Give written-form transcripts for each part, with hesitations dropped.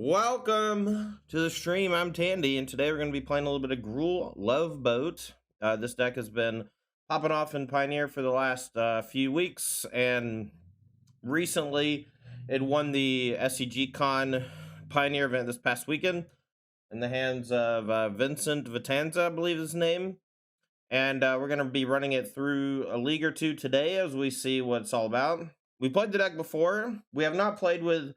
Welcome to the stream. I'm Tandy, and today we're going to be playing a little bit of Gruul Loveboat. This deck has been popping off in Pioneer for the last few weeks, and recently it won the SCG Con Pioneer event this past weekend in the hands of Vincent Vitanza, I believe his name. And we're going to be running it through a league or two today as we see what it's all about. We played the deck before. We have not played with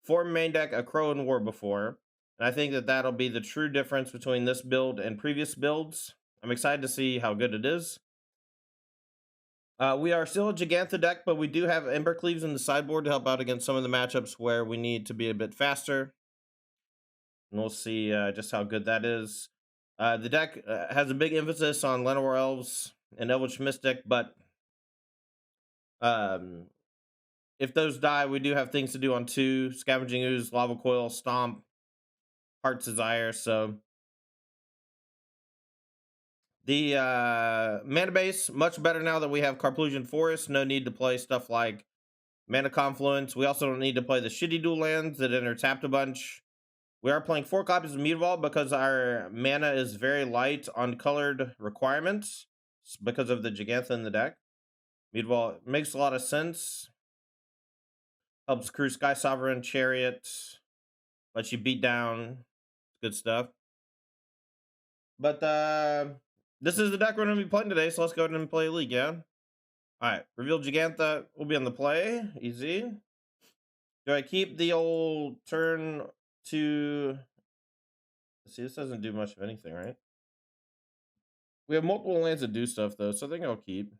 for main deck AGGRO and War before, and I think that that'll be the true difference between this build and previous builds. I'm excited to see how good it is. We are still a Gigantha deck, but we do have Embercleaves in the sideboard to help out against some of the matchups where we need to be a bit faster. And we'll see just how good that is. The deck has a big emphasis on Llanowar Elves and Eldritch Mystic, but if those die, we do have things to do on 2. Scavenging Ooze, Lava Coil, Stomp, Heart's Desire. So the mana base, much better now that we have Carplusian Forest. No need to play stuff like Mana Confluence. We also don't need to play the shitty dual lands that enter tapped a bunch. We are playing 4 copies of Mutavault because our mana is very light on colored requirements because of the Gigantha in the deck. Mutavault makes a lot of sense. Helps crew Sky Sovereign, Chariot, lets you beat down. Good stuff. But this is the deck we're going to be playing today, so let's go ahead and play League, yeah? Alright, reveal Gigantha will be on the play. Easy. Do I keep the old turn to... Let's see, this doesn't do much of anything, right? We have multiple lands that do stuff, though, so I think I'll keep.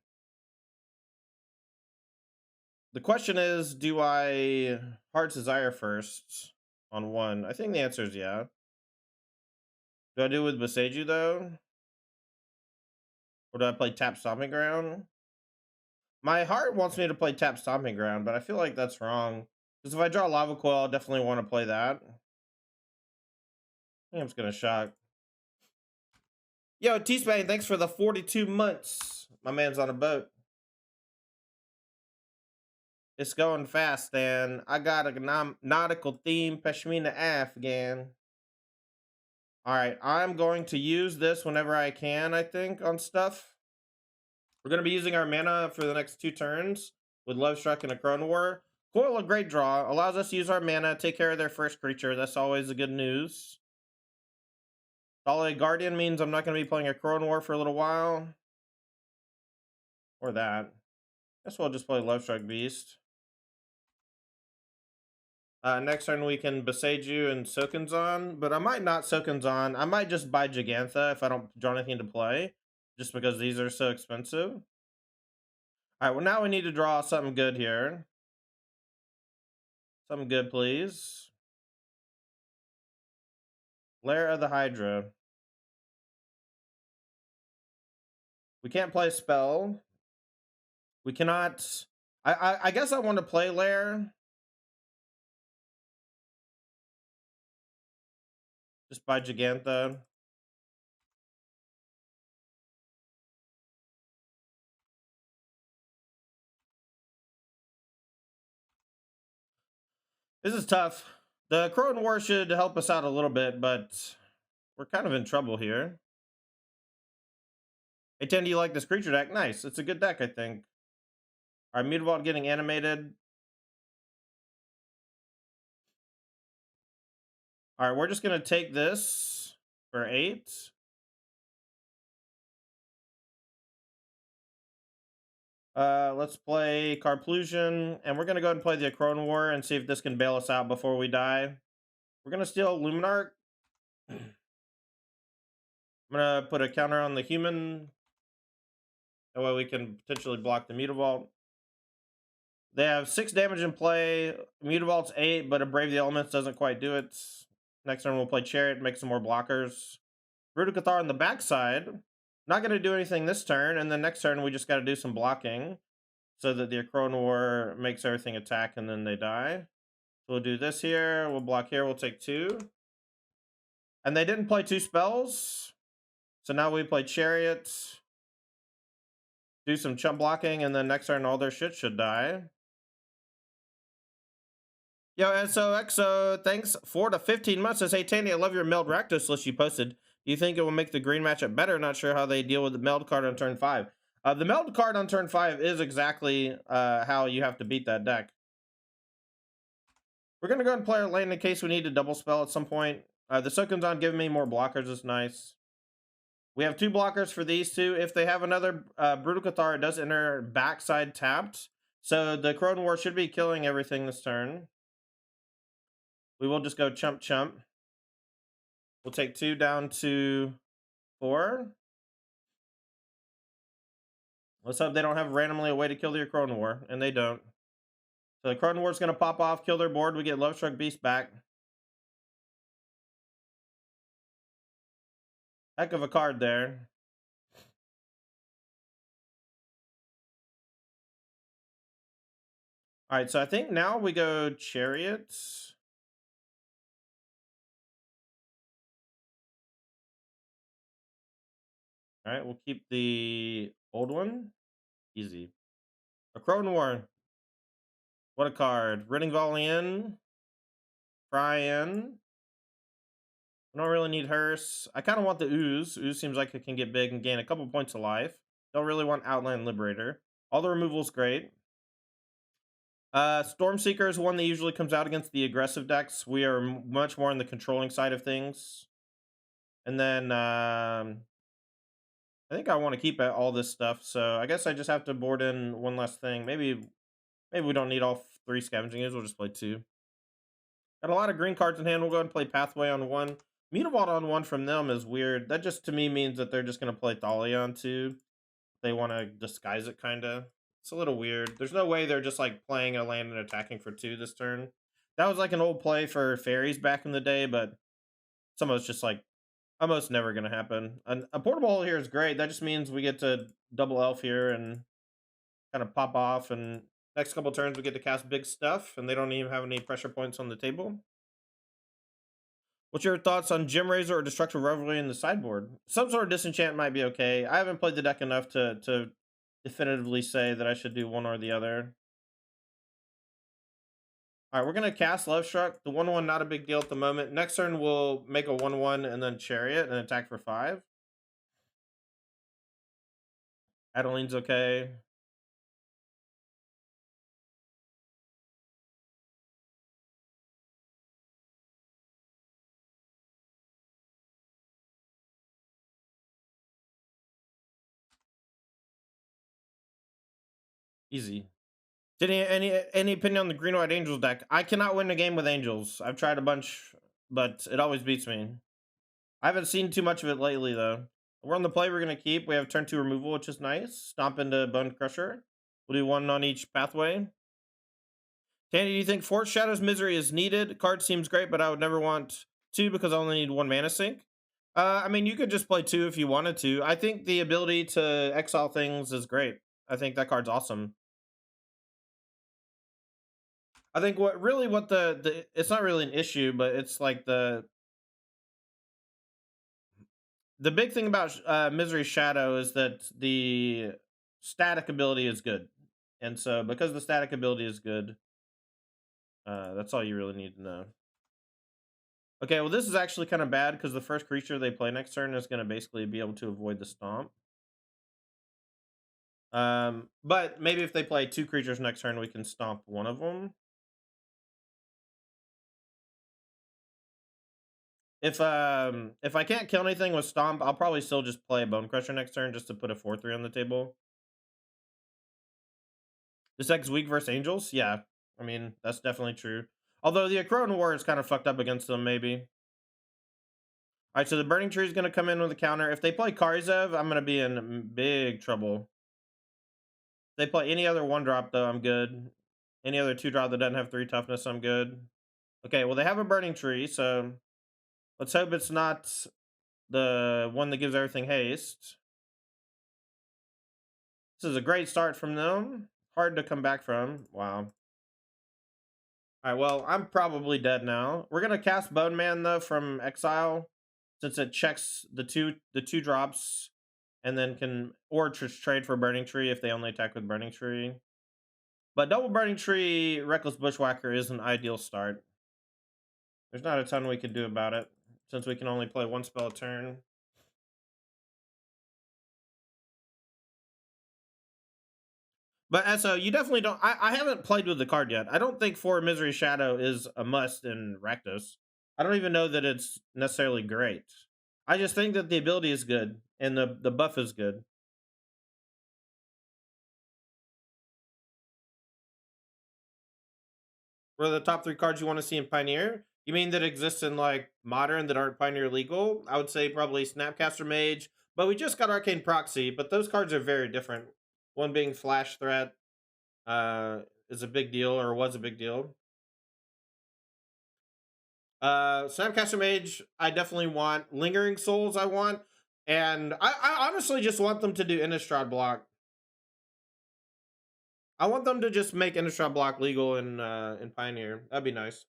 The question is, do I Heart's Desire first on 1? I think the answer is yeah. Do I do it with Boseiju, though? Or do I play Tap Stomping Ground? My heart wants me to play Tap Stomping Ground, but I feel like that's wrong. Because if I draw Lava Coil, I'll definitely want to play that. I think I'm just going to shock. Yo, T-Spain, thanks for the 42 months. My man's on a boat. It's going fast, and I got a nautical theme, Pashmina Afghan. Alright, I'm going to use this whenever I can, I think, on stuff. We're going to be using our mana for the next 2 turns with Love Struck and a Crone War. Coil, a great draw. Allows us to use our mana, take care of their first creature. That's always the good news. Solid Guardian means I'm not going to be playing a Crone War for a little while. Or that. Guess we'll just play Love Struck Beast. Next turn we can Boseiju and Sokenzan, but I might not Sokenzan. I might just buy Gigantha if I don't draw anything to play, just because these are so expensive. Alright, well now we need to draw something good here. Something good, please. Lair of the Hydra. We can't play spell. We cannot... I guess I want to play Lair. Just buy Gigantha. This is tough. The Crone War should help us out a little bit, but we're kind of in trouble here. Hey, Ten, do you like this creature deck? Nice. It's a good deck, I think. Alright, Mutavault getting animated. Alright, we're just going to take this for 8. Let's play Carplusian, and we're going to go ahead and play the Crone War and see if this can bail us out before we die. We're going to steal Luminarch. I'm going to put a counter on the human. That way we can potentially block the Mutavault. They have 6 damage in play. Mutavault's 8, but a Brave the Elements doesn't quite do it. Next turn we'll play Chariot, make some more blockers. Brood of Cathar on the backside. Not going to do anything this turn, and then next turn we just got to do some blocking so that the Crone War makes everything attack and then they die. So we'll do this here, we'll block here, we'll take 2. And they didn't play 2 spells, so now we play Chariot, do some chump blocking, and then next turn all their shit should die. Yo, XO, thanks for the 15 months. Says, hey, Tandy, I love your Meld Rakdos list you posted. Do you think it will make the green matchup better? Not sure how they deal with the Meld card on turn 5. The Meld card on turn 5 is exactly how you have to beat that deck. We're going to go ahead and play our lane in case we need to double spell at some point. The Sokunzon giving me more blockers is nice. We have 2 blockers for these two. If they have another Brutal Cathar, it does enter backside tapped. So the Crone War should be killing everything this turn. We will just go chump chump. We'll take 2 down to 4. Let's hope they don't have randomly a way to kill the Crone War, and they don't. So the Crone War is going to pop off, kill their board. We get Love Struck Beast back. Heck of a card there. All right, so I think now we go Chariots. All right, we'll keep the old one. Easy. A Crone War. What a card. Riding Volley in. Fry in. I don't really need Hearse. I kind of want the Ooze. Ooze seems like it can get big and gain a couple points of life. Don't really want Outland Liberator. All the removal's great. Stormseeker is one that usually comes out against the aggressive decks. We are much more on the controlling side of things. And then I think I want to keep all this stuff. So I guess I just have to board in one last thing. Maybe we don't need all 3 Scavenging Ooze. We'll just play 2. Got a lot of green cards in hand. We'll go ahead and play Pathway on 1. Mutavault on 1 from them is weird. That just to me means that they're just going to play Thalia on 2. They want to disguise it, kind of. It's a little weird. There's no way they're just like playing a land and attacking for 2 this turn. That was like an old play for fairies back in the day, but some of it's just like almost never going to happen. A portable hole here is great. That just means we get to double elf here and kind of pop off, and next couple turns we get to cast big stuff, and they don't even have any pressure points on the table. What's your thoughts on Gem Razor or Destructive Revelry in the sideboard? Some sort of disenchant might be okay. I haven't played the deck enough to definitively say that I should do one or the other. All right, we're going to cast Love Struck. The 1-1, not a big deal at the moment. Next turn, we'll make a 1-1 and then Chariot and attack for 5. Adeline's okay. Easy. Did any opinion on the Green White Angels deck? I cannot win a game with Angels. I've tried a bunch, but it always beats me. I haven't seen too much of it lately, though. We're on the play we're going to keep. We have turn 2 removal, which is nice. Stomp into Bone Crusher. We'll do 1 on each pathway. Tandy, do you think Force Shadow's Misery is needed? Card seems great, but I would never want 2 because I only need 1 mana sink. I mean, you could just play 2 if you wanted to. I think the ability to exile things is great. I think that card's awesome. I think what the it's not really an issue, but it's like the big thing about Misery Shadow is that the static ability is good. And so because the static ability is good, that's all you really need to know. Okay, well, this is actually kind of bad because the first creature they play next turn is going to basically be able to avoid the stomp. But maybe if they play 2 creatures next turn, we can stomp one of them. If I can't kill anything with stomp, I'll probably still just play a Bone Crusher next turn just to put a 4/3 on the table. This deck's weak versus Angels? Yeah, I mean, that's definitely true. Although the Acroton War is kind of fucked up against them, maybe. All right, so the Burning Tree is going to come in with a counter. If they play Karizev, I'm going to be in big trouble. If they play any other 1-drop, though, I'm good. Any other 2-drop that doesn't have 3 toughness, I'm good. Okay, well, they have a Burning Tree, so let's hope it's not the one that gives everything haste. This is a great start from them. Hard to come back from. Wow. All right, well, I'm probably dead now. We're going to cast Bone Man, though, from Exile, since it checks the two drops, and then can, or trade for Burning Tree if they only attack with Burning Tree. But double burning tree, reckless bushwhacker is an ideal start. There's not a ton we can do about it since we can only play one spell a turn. But so you definitely don't. I haven't played with the card yet. I don't think For Misery Shadow is a must in Rakdos. I don't even know that it's necessarily great. I just think that the ability is good and the buff is good. What are the top 3 cards you want to see in Pioneer? You mean that exist in like Modern that aren't Pioneer legal? I would say probably Snapcaster Mage, but we just got Arcane Proxy. But those cards are very different. One being Flash Threat is a big deal, or was a big deal. Snapcaster Mage, I definitely want. Lingering Souls, I want. And I honestly just want them to do Innistrad block. I want them to just make Innistrad block legal in Pioneer. That'd be nice.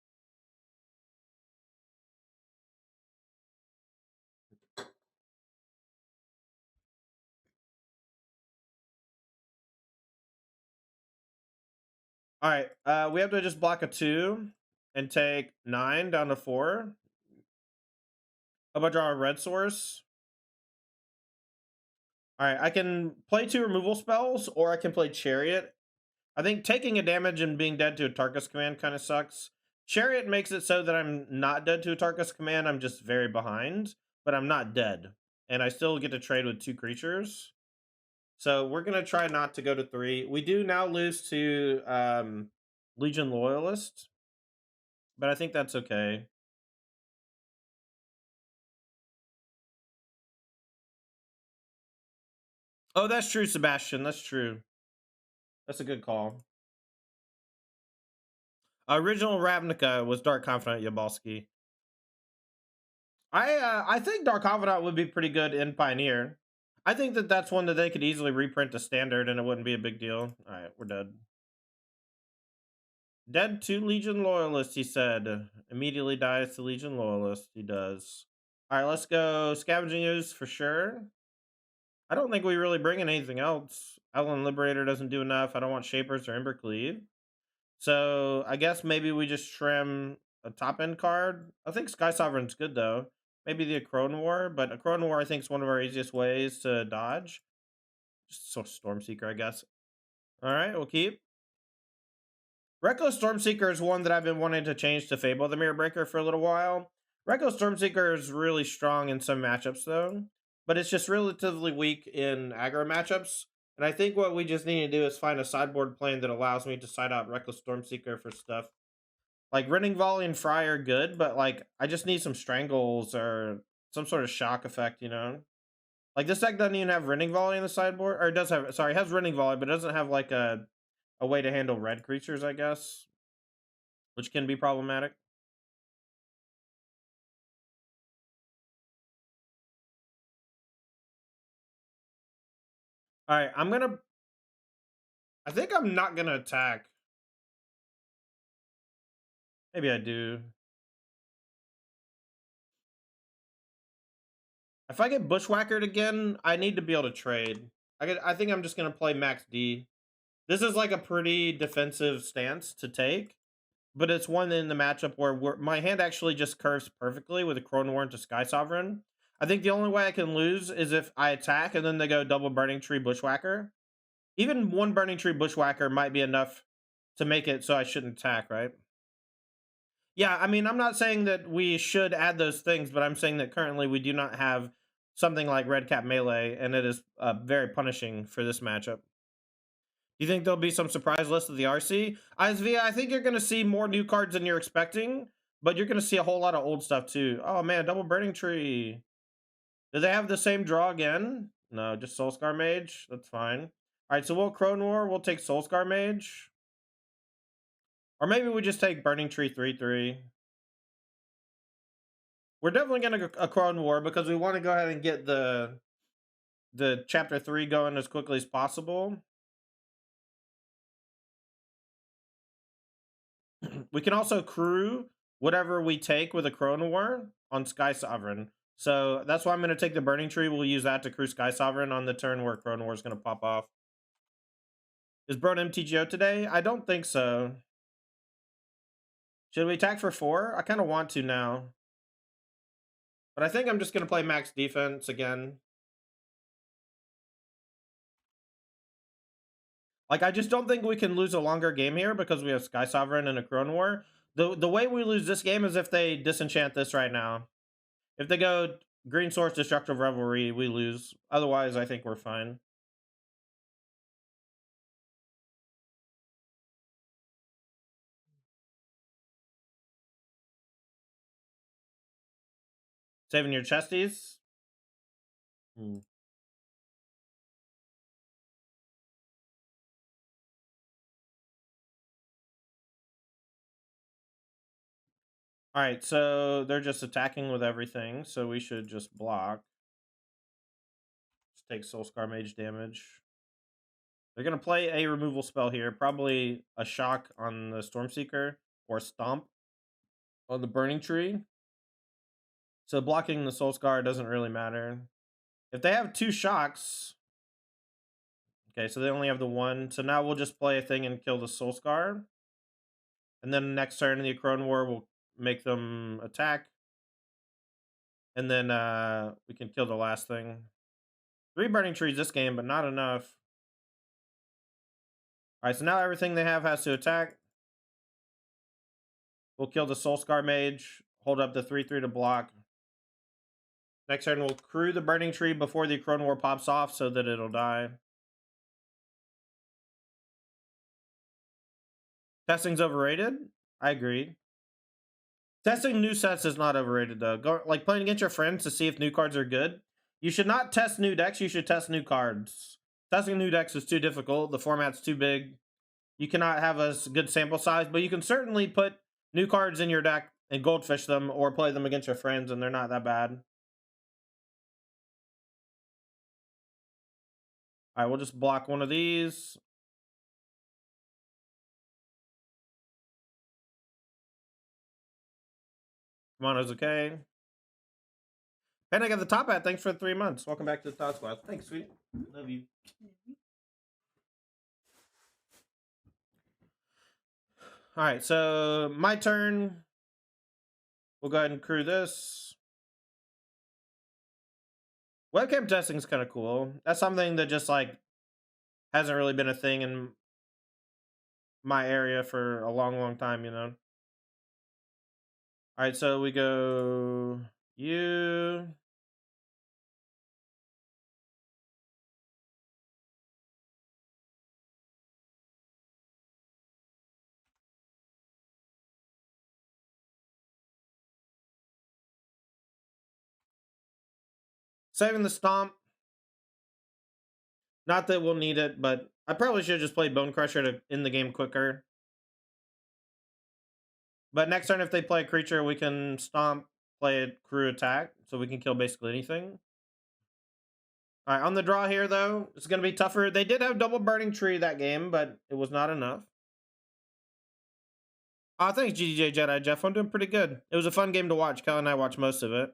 All right, we have to just block a 2 and take 9 down to 4. How about draw a red source? All right, I can play 2 removal spells, or I can play Chariot. I think taking a damage and being dead to a Tarkus command kind of sucks. Chariot makes it so that I'm not dead to a Tarkus command. I'm just very behind, but I'm not dead, and I still get to trade with 2 creatures. So we're gonna try not to go to 3. We do now lose to Legion Loyalist, but I think that's okay. Oh, that's true, Sebastian. That's true. That's a good call. Original Ravnica was Dark Confidant Yabalski. I think Dark Confidant would be pretty good in Pioneer. I think that that's one that they could easily reprint to Standard and it wouldn't be a big deal. All right, we're dead. Dead to Legion Loyalist, he said. Immediately dies to Legion Loyalist. He does. All right, let's go Scavenging Ooze for sure. I don't think we really bring in anything else. Outland Liberator doesn't do enough. I don't want Shapers or Embercleave. So I guess maybe we just trim a top end card. I think Sky Sovereign's good though. Maybe the Acron War, but Acron War I think is one of our easiest ways to dodge. Just so Stormseeker, I guess. All right, we'll keep. Reckless Stormseeker is one that I've been wanting to change to Fable the Mirror Breaker for a little while. Reckless Stormseeker is really strong in some matchups though, but it's just relatively weak in aggro matchups. And I think what we just need to do is find a sideboard plan that allows me to side out Reckless Stormseeker for stuff. Like Rending Volley and Fry are good, but like I just need some strangles or some sort of shock effect, you know? Like this deck doesn't even have Rending Volley in the sideboard, or it does have, sorry, it has Rending Volley, but it doesn't have like a way to handle red creatures, I guess, which can be problematic. All right, I think I'm not gonna attack. Maybe I do. If I get bushwhackered again, I need to be able to trade. I think I'm just gonna play Max D. This is like a pretty defensive stance to take, but it's one in the matchup where my hand actually just curves perfectly with a Crone War to Sky Sovereign. I think the only way I can lose is if I attack and then they go double Burning Tree Bushwhacker. Even one Burning Tree Bushwhacker might be enough to make it so I shouldn't attack, right? Yeah, I mean, I'm not saying that we should add those things, but I'm saying that currently we do not have something like Red Cap Melee, and it is very punishing for this matchup. Do you think there'll be some surprise list of the RC? ISV, I think you're going to see more new cards than you're expecting, but you're going to see a whole lot of old stuff too. Oh man, double Burning Tree. Do they have the same draw again? No, just Soulscar Mage. That's fine. All right, so we'll Crone War. We'll take Soulscar Mage. Or maybe we just take Burning Tree 3/3. We're definitely going to go a Crone War because we want to go ahead and get the chapter 3 going as quickly as possible. We can also crew whatever we take with a Crone War on Sky Sovereign. So that's why I'm going to take the Burning Tree. We'll use that to crew Sky Sovereign on the turn where Crone War is going to pop off. Is Bro an MTGO today? I don't think so. Should we attack for 4? I kind of want to now. But I think I'm just going to play max defense again. Like, I just don't think we can lose a longer game here because we have Sky Sovereign and a Crone War. The way we lose this game is if they disenchant this right now. If they go Green Source, Destructive Revelry, we lose. Otherwise, I think we're fine. Saving your chesties. Hmm. All right, so they're just attacking with everything, so we should just block. Just take Soul Scar Mage damage. They're going to play a removal spell here, probably a Shock on the Stormseeker or Stomp on the Burning Tree. So blocking the Soul Scar doesn't really matter. If they have 2 Shocks... Okay, so they only have the 1. So now we'll just play a thing and kill the Soul Scar. And then next turn in the Crone War, we'll make them attack. And then we can kill the last thing. 3 Burning Trees this game, but not enough. Alright, so now everything they have has to attack. We'll kill the Soul Scar Mage. Hold up the 3/3 to block. Next turn, we'll crew the Burning Tree before the Crone War pops off so that it'll die. Testing's overrated? I agree. Testing new sets is not overrated, though. Go, like, playing against your friends to see if new cards are good. You should not test new decks, you should test new cards. Testing new decks is too difficult. The format's too big. You cannot have a good sample size, but you can certainly put new cards in your deck and goldfish them or play them against your friends, and they're not that bad. All right, we'll just block one of these. Mono's okay. Panic at the top hat, thanks for 3 months. Welcome back to the Todd Squad. Thanks, sweet. Love you. All right, so my turn. We'll go ahead and crew this. Webcam testing is kind of cool. That's something that just like hasn't really been a thing in my area for a long time, you know. All right, so we go you. Saving the stomp. Not that we'll need it, but I probably should just play Bone Crusher to end the game quicker. But next turn, if they play a creature, we can stomp, play a crew attack, so we can kill basically anything. All right, on the draw here, though, it's going to be tougher. They did have double Burning Tree that game, but it was not enough. Thanks, GDJ Jedi Jeff. I'm doing pretty good. It was a fun game to watch. Kel and I watched most of it.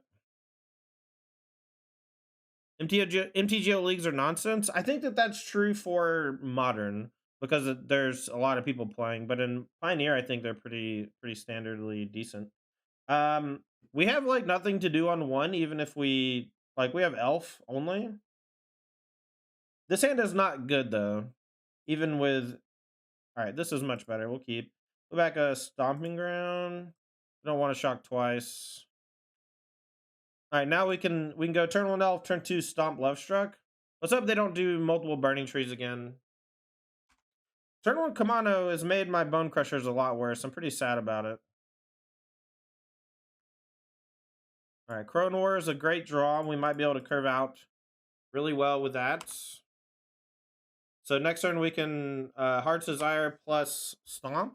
MTGO leagues are nonsense. I think that that's true for Modern because there's a lot of people playing, but in Pioneer, I think they're pretty standardly decent. We have like nothing to do on 1, even if we like we have Elf only. This hand is not good though, even with. All right, this is much better. We'll keep. Go back a Stomping Ground. I don't want to shock twice. All right, now we can go turn 1 Elf, turn 2 Stomp Lovestruck. Let's hope they don't do multiple Burning Trees again. Turn 1 Kamano has made my Bone Crushers a lot worse. I'm pretty sad about it. All right, Crone War is a great draw. We might be able to curve out really well with that. So next turn we can Heart's Desire plus Stomp.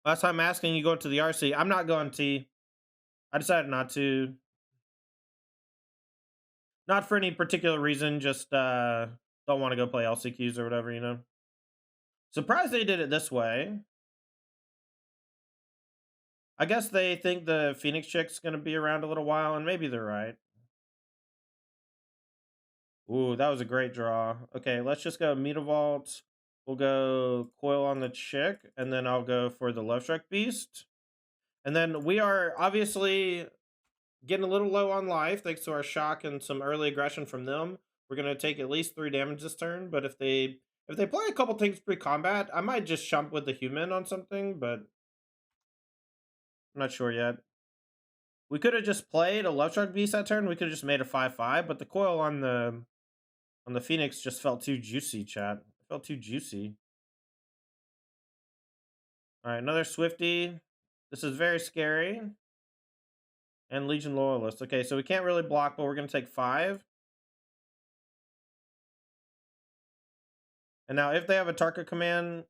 Last time asking you go to the RC. I'm not going T. I decided not to. Not for any particular reason, just don't want to go play LCQs or whatever, you know. Surprised they did it this way. I guess they think the Phoenix chick's gonna be around a little while, and maybe they're right. Ooh, that was a great draw. Okay, let's just go Mutavault. We'll go Coil on the chick, and then I'll go for the Love Strike Beast. And then we are obviously getting a little low on life thanks to our shock and some early aggression from them. We're gonna take at least 3 damage this turn, but if they play a couple things pre-combat, I might just jump with the human on something, but I'm not sure yet. We could have just played a Love Strike Beast that turn. We could have just made a 5/5, but the coil on the Phoenix just felt too juicy, chat. It felt too juicy. All right, another Swifty. This is very scary. And Legion Loyalist. Okay, so we can't really block, but we're going to take 5. And now if they have a Tarka command,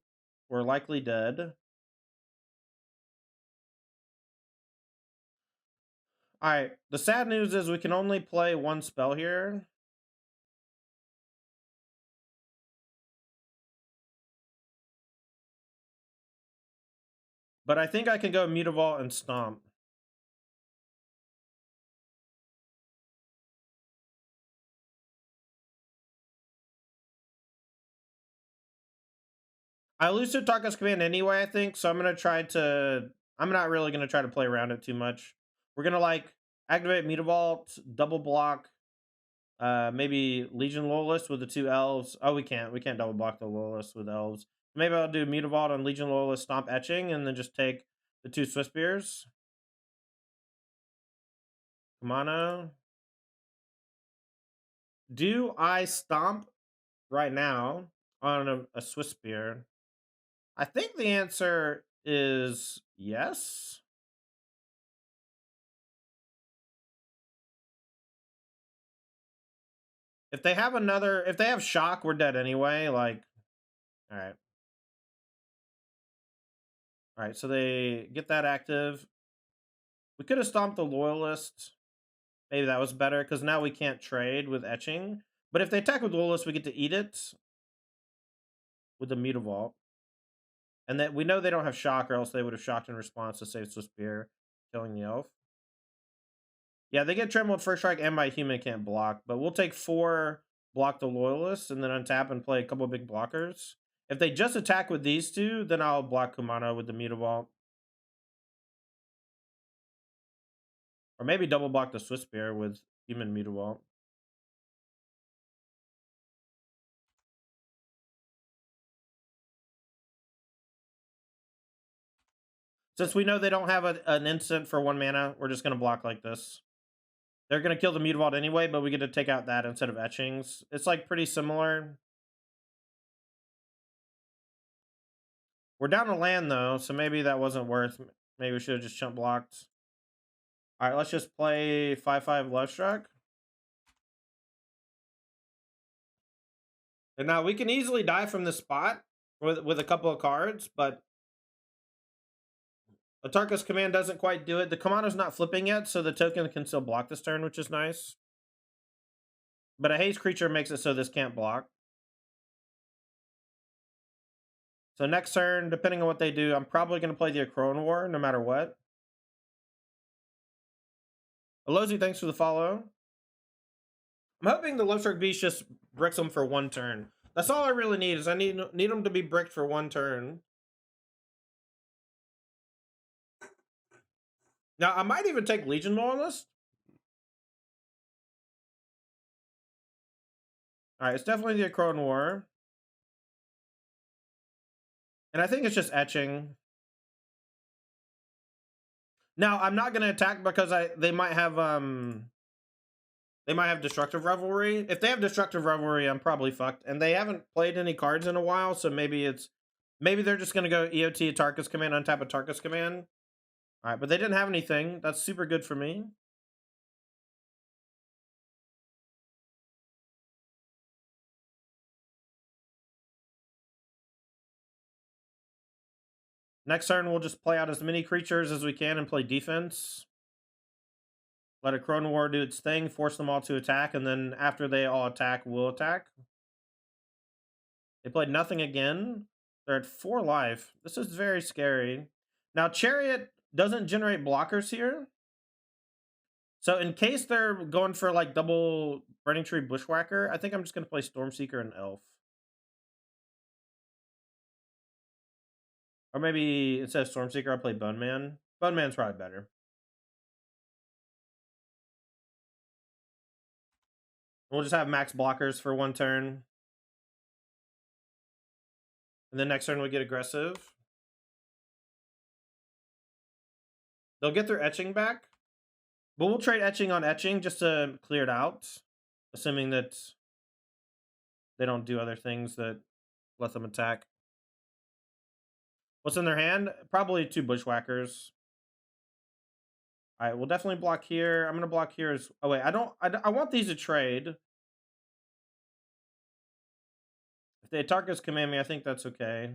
we're likely dead. All right, the sad news is we can only play 1 spell here. But I think I can go Mutavault and Stomp. I lose to Tarka's command anyway, I think, so I'm not really going to try to play around it too much. We're going to, like, activate Mutavault, double block, maybe Legion Loyalist with the 2 elves. Oh, we can't double block the Loyalist with elves. Maybe I'll do Mutavault on Legion Loyalist, Stomp Etching, and then just take the 2 Swiss Spears. Kamano. Do I Stomp right now on a Swiss Spear? I think the answer is yes. If they have shock, we're dead anyway. Like, all right. All right, so they get that active. We could have stomped the Loyalist. Maybe that was better, because now we can't trade with Etching. But if they attack with Loyalist, we get to eat it with the Mutavault. And that we know they don't have shock, or else they would have shocked in response to save Swiss Spear, killing the elf. Yeah, they get trembled first strike, and my human can't block. But we'll take 4, block the Loyalists, and then untap and play a couple big blockers. If they just attack with these 2, then I'll block Kumano with the Mutavault. Or maybe double block the Swiss Spear with human Mutavault. Since we know they don't have an instant for 1 mana, we're just going to block like this. They're going to kill the Mutavault anyway, but we get to take out that instead of Etchings. It's like pretty similar. We're down to land though, so maybe that wasn't worth. Maybe we should have just chump blocked. All right, let's just play 5/5 Love Struck. And now we can easily die from this spot with a couple of cards, but Atarka's command doesn't quite do it. The commando's not flipping yet, so the token can still block this turn, which is nice. But a haste creature makes it so this can't block. So next turn, depending on what they do, I'm probably going to play the Acron War no matter what. Alozi, thanks for the follow. I'm hoping the Love Strike Beast just bricks them for 1 turn. That's all I really need, is I need them to be bricked for 1 turn. Now, I might even take Legion Loyalist. Alright, it's definitely the Acron War. And I think it's just Etching. Now, I'm not going to attack because they might have Destructive Revelry. If they have Destructive Revelry, I'm probably fucked. And they haven't played any cards in a while, so maybe they're just going to go EOT Atarka's command, untap Atarka's command. All right, but they didn't have anything. That's super good for me. Next turn, we'll just play out as many creatures as we can and play defense. Let a Chrono War do its thing, force them all to attack, and then after they all attack, we'll attack. They played nothing again. They're at 4 life. This is very scary. Now, Chariot doesn't generate blockers here. So in case they're going for like double Burning Tree Bushwhacker, I think I'm just gonna play Stormseeker and Elf. Or maybe instead of Stormseeker, I'll play Bone Man. Bone Man's probably better. We'll just have max blockers for one turn. And then next turn we get aggressive. They'll get their etching back. But we'll trade etching on etching just to clear it out. Assuming that they don't do other things that let them attack. What's in their hand? Probably 2 Bushwhackers. All right, we'll definitely block here. I'm gonna block here as. Oh wait, I want these to trade. If they Tarkus command me, I think that's okay.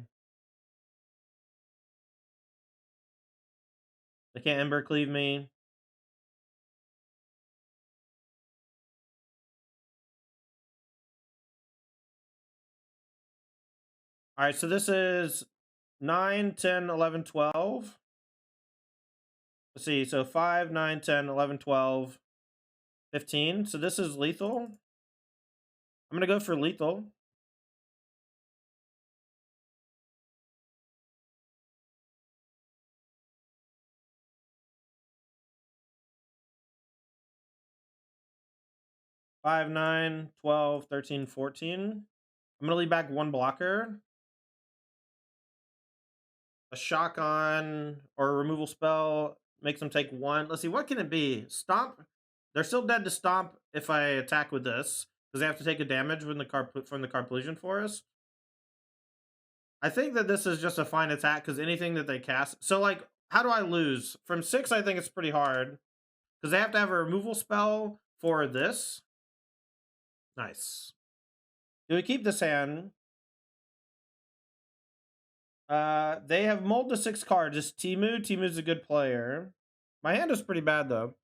They can't Ember Cleave me. All right, so this is 9, 10, 11, 12. Let's see, so 5, 9, 10, 11, 12, 15. So this is lethal. I'm gonna go for lethal. Five, 9, 12, 13, 14. I'm gonna leave back 1 blocker. A shock on or a removal spell makes them take 1. Let's see, what can it be? Stomp. They're still dead to stomp if I attack with this, because they have to take a damage when from the Carplusion Forest. I think that this is just a fine attack because anything that they cast. So like, how do I lose? From 6, I think it's pretty hard because they have to have a removal spell for this. Nice. Do we keep this hand? They have mulled to 6 cards. It's Timu. Timu's a good player. My hand is pretty bad though.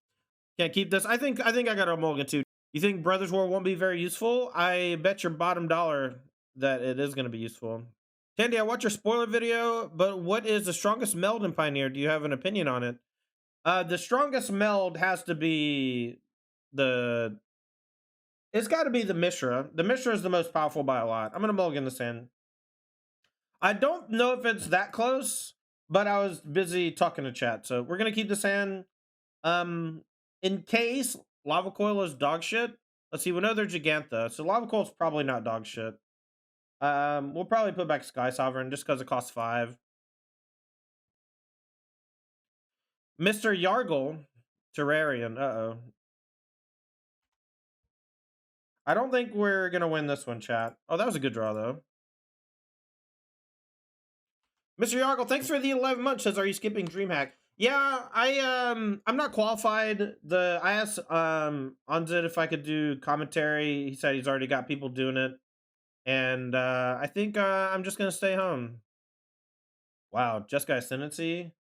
Can't keep this. I think I got a mulligan too. You think Brothers War won't be very useful? I bet your bottom dollar that it is going to be useful. Candy, I watched your spoiler video, but what is the strongest meld in Pioneer? Do you have an opinion on it? The strongest meld has to be the. It's got to be the Mishra. The Mishra is the most powerful by a lot. I'm going to mulligan this in. I don't know if it's that close, but I was busy talking to chat, so we're going to keep this hand. In case Lava Coil is dog shit. Let's see, we know they're Gigantha, so Lava Coil's probably not dog shit. We'll probably put back Sky Sovereign just because it costs 5. Mr. Yargle, Terrarian. Uh-oh. I don't think we're gonna win this one, chat. Oh, that was a good draw, though. Mr. Yargle, thanks for the 11 months. Says, are you skipping DreamHack? Yeah, I'm not qualified. I asked Onzit if I could do commentary. He said he's already got people doing it. And I think I'm just gonna stay home. Wow, Jeskai Ascendancy.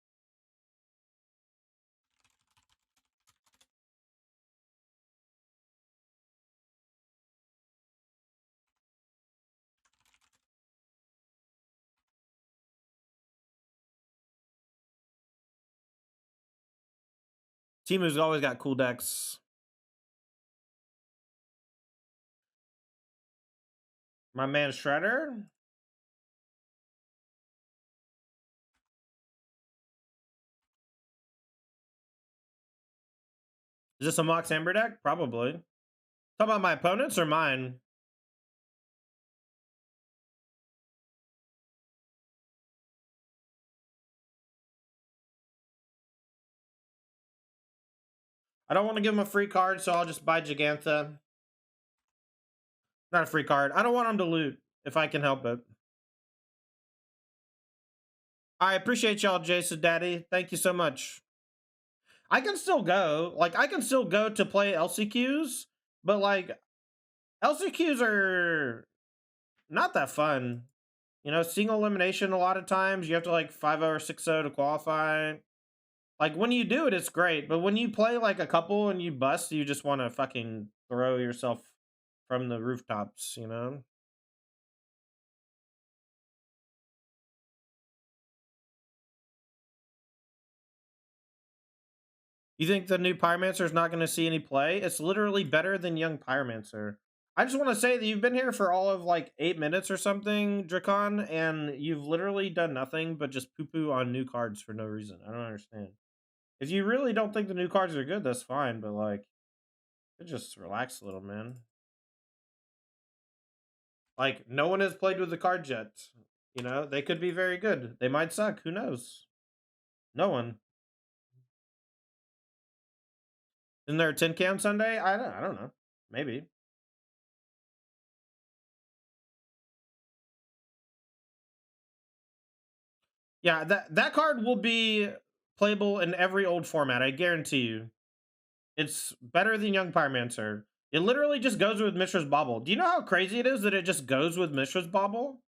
Timu's always got cool decks. My man Shredder. Is this a Mox Amber deck? Probably. Talk about my opponents or mine? I don't want to give him a free card, so I'll just buy Gigantha. Not a free card. I don't want him to loot if I can help it. I appreciate y'all, Jason Daddy. Thank you so much. I can still go. Like, I can still go to play LCQs, but, like, LCQs are not that fun. You know, single elimination a lot of times. You have to, like, 5-0 or 6-0 to qualify. Like, when you do it, it's great. But when you play, like, a couple and you bust, you just want to fucking throw yourself from the rooftops, you know? You think the new Pyromancer is not going to see any play? It's literally better than young Pyromancer. I just want to say that you've been here for all of like 8 minutes or something, Dracon, and you've literally done nothing but just poo poo on new cards for no reason. I don't understand. If you really don't think the new cards are good, that's fine, but like, just relax a little, man. Like, no one has played with the cards yet. You know, they could be very good. They might suck. Who knows? No one. Isn't there a tin can Sunday? I don't know. Maybe. Yeah, that card will be playable in every old format. I guarantee you. It's better than Young Pyromancer. It literally just goes with Mishra's Bauble. Do you know how crazy it is that it just goes with Mishra's Bauble?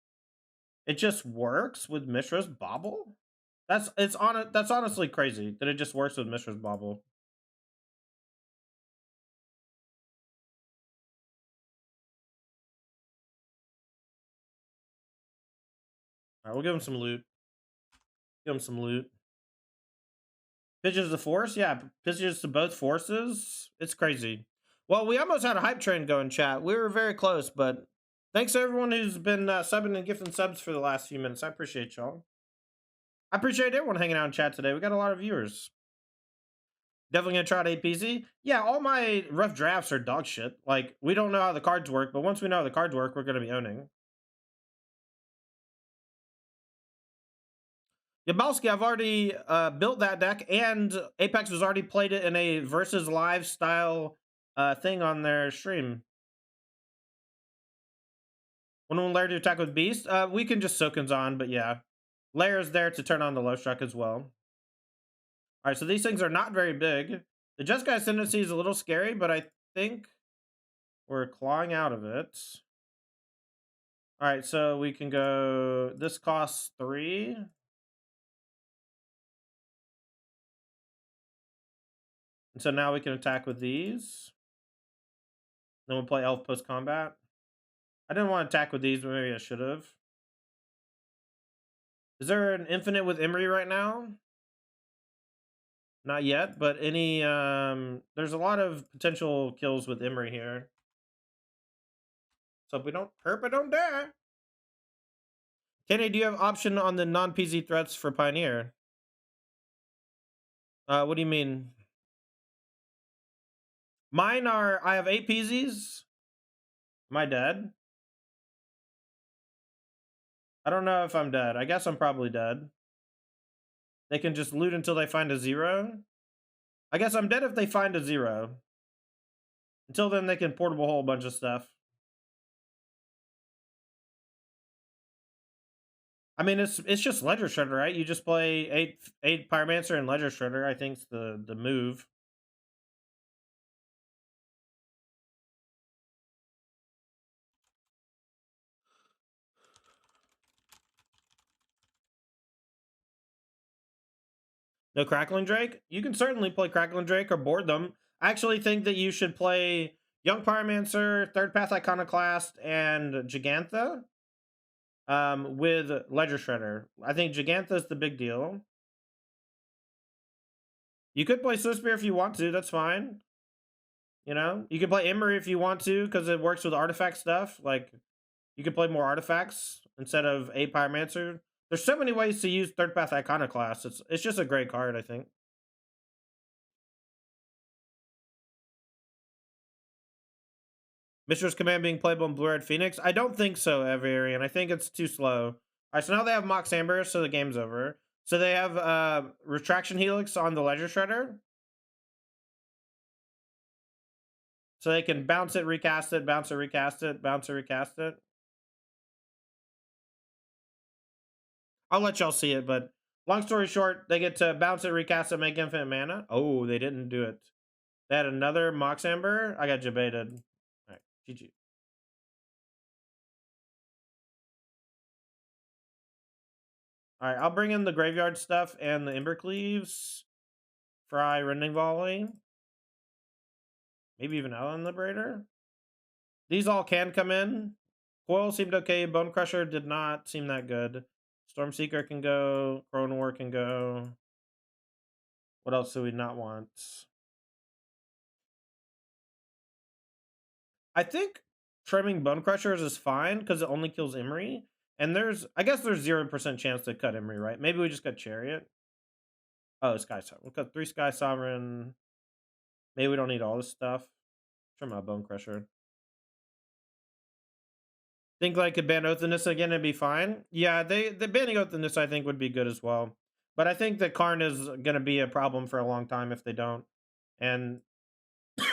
It just works with Mishra's Bauble? That's honestly crazy that it just works with Mishra's Bauble. Alright, we'll give him some loot. Give him some loot. Pitches to force? Yeah, pitches to both forces. It's crazy. Well, we almost had a hype train going, chat. We were very close, but thanks to everyone who's been subbing and gifting subs for the last few minutes. I appreciate y'all. I appreciate everyone hanging out in chat today. We got a lot of viewers. Definitely gonna try to APZ. Yeah, all my rough drafts are dog shit. Like, we don't know how the cards work, but once we know how the cards work, we're gonna be owning. Yabalski, I've already built that deck, and Apex has already played it in a versus live style thing on their stream. When Lair to attack with Beast, we can just Sokens on, but yeah. Lair is there to turn on the low struck as well. Alright, so these things are not very big. The Jeskai Ascendancy is a little scary, but I think we're clawing out of it. Alright, so we can go... This costs 3. And so now we can attack with these. Then we'll play Elf post-combat. I didn't want to attack with these, but maybe I should have. Is there an infinite with Emery right now? Not yet, but any... there's a lot of potential kills with Emery here. So if we don't hurt, but don't die. Kenny, do you have option on the non-PZ threats for Pioneer? What do you mean? Mine are... I have 8 PZs. Am I dead? I don't know if I'm dead. I guess I'm probably dead. They can just loot until they find a 0. I guess I'm dead if they find a 0. Until then, they can portable hole a bunch of stuff. I mean, it's just Ledger Shredder, right? You just play 8 Pyromancer and Ledger Shredder, I think's the move. No Crackling Drake? You can certainly play Crackling Drake or board them. I actually think that you should play Young Pyromancer, Third Path Iconoclast, and Gigantha with Ledger Shredder. I think Gigantha's the big deal. You could play Swiftspear if you want to, that's fine. You know? You can play Emery if you want to, because it works with artifact stuff. Like, you can play more artifacts instead of 8 Pyromancer. There's so many ways to use Third Path Iconoclast. It's just a great card, I think. Mishra's Command being playable in Blue-Red Phoenix? I don't think so, Avarian. I think it's too slow. All right, so now they have Mox Amber, so the game's over. So they have Retraction Helix on the Ledger Shredder. So they can bounce it, recast it, bounce it, recast it, bounce it, recast it. I'll let y'all see it, but long story short, they get to bounce it, recast it, make infinite mana. Oh, they didn't do it. They had another Mox Amber. I got jebaited. All right, GG. All right, I'll bring in the graveyard stuff and the Embercleaves. Fry Rending Volley. Maybe even Allen Liberator. These all can come in. Coil seemed okay. Bone Crusher did not seem that good. Stormseeker can go. Crown War can go. What else do we not want? I think trimming Bone Crushers is fine because it only kills Emery. And I guess there's 0% chance to cut Emery, right? Maybe we just cut Chariot. Oh, Sky Sovereign. We'll cut 3 Sky Sovereign. Maybe we don't need all this stuff. Trim out Bone Crusher. Think like could ban Oath of Nissa again and be fine? Yeah, the banning Oath of Nissa I think would be good as well. But I think that Karn is going to be a problem for a long time if they don't. And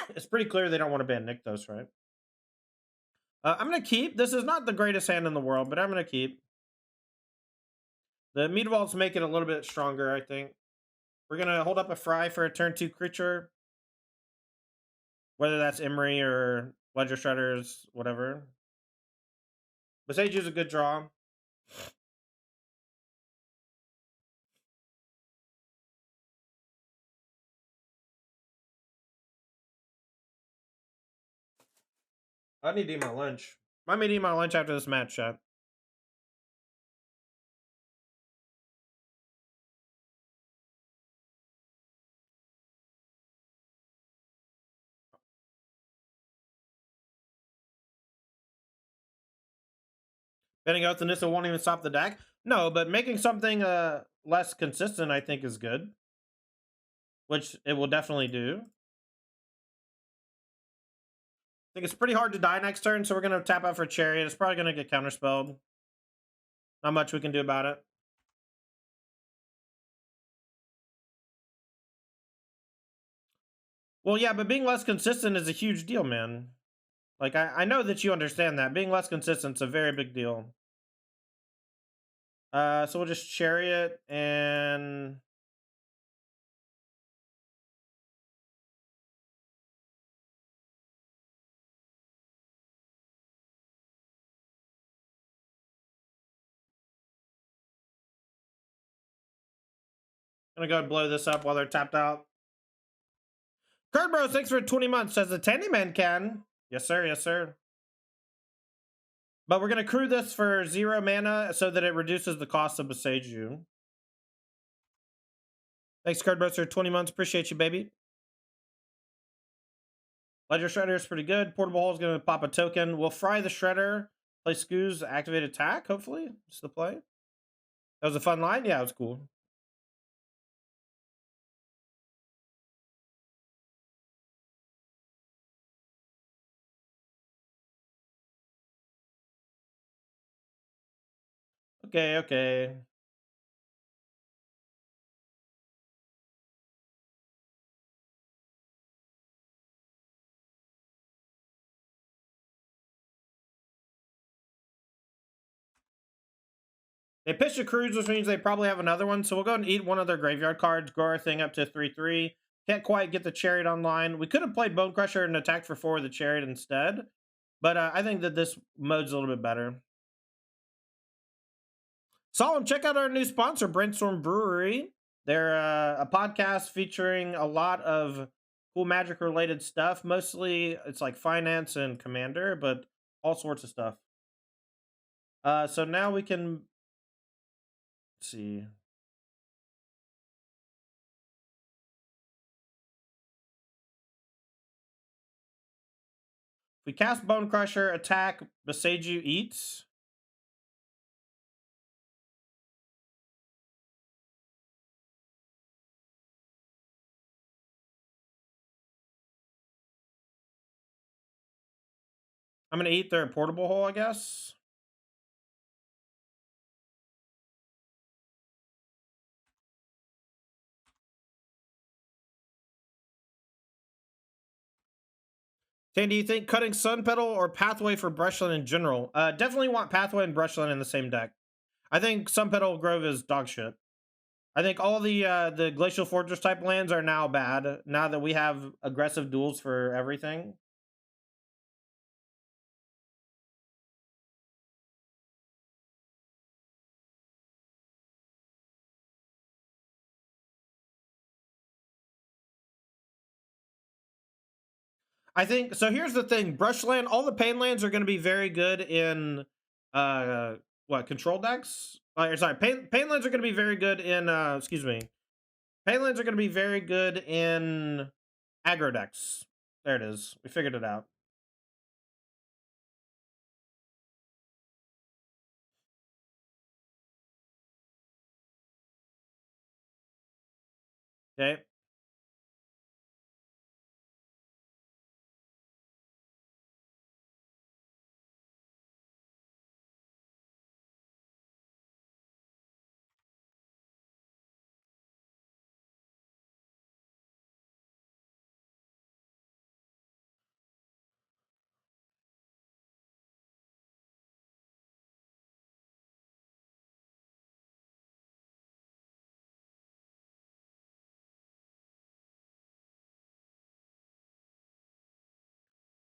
it's pretty clear they don't want to ban Nykthos, right? I'm going to keep. This is not the greatest hand in the world, but I'm going to keep. The Meat Vaults make it a little bit stronger, I think. We're going to hold up a Fry for a turn 2 creature. Whether that's Emery or Ledger Shredders, whatever. Besage is a good draw. I need to eat my lunch. I might eat my lunch after this match, chat. Banning out the Nissa won't even stop the deck. No, but making something less consistent, I think, is good. Which it will definitely do. I think it's pretty hard to die next turn, so we're going to tap out for Chariot. It's probably going to get counterspelled. Not much we can do about it. Well, yeah, but being less consistent is a huge deal, man. Like, I know that you understand that. Being less consistent is a very big deal. So we'll just Chariot and... Gonna go and blow this up while they're tapped out. Card Bros, thanks for 20 months. Says the Tandyman can. Yes, sir. Yes, sir. But we're going to crew this for 0 mana so that it reduces the cost of Beseiju. Thanks, Card Bros, for 20 months. Appreciate you, baby. Ledger Shredder is pretty good. Portable Hole is going to pop a token. We'll Fry the Shredder. Play Scooz, activate attack, hopefully. It's the play. That was a fun line. Yeah, it was cool. Okay, okay. They pitched a cruise, which means they probably have another one. So we'll go and eat one of their graveyard cards, grow our thing up to 3/3. Can't quite get the Chariot online. We could have played Bone Crusher and attacked for 4 with the Chariot instead. But I think that this mode's a little bit better. Solemn, check out our new sponsor, Brainstorm Brewery. They're a podcast featuring a lot of cool Magic related stuff. Mostly it's like finance and Commander, but all sorts of stuff. So now we can see. We cast Bone Crusher, attack, Beseiju eats. I'm going to eat their Portable Hole, I guess. Shane, do you think cutting Sun Petal or Pathway for Brushland in general? Definitely want Pathway and Brushland in the same deck. I think Sun Petal Grove is dog shit. I think all the Glacial Fortress type lands are now bad, now that we have aggressive duels for everything. I think so. Here's the thing: Brushland, all the pain lands are going to be very good in control decks. Sorry, pain lands are going to be very good in excuse me, Paylands are going to be very good in aggro decks. There it is. We figured it out. Okay.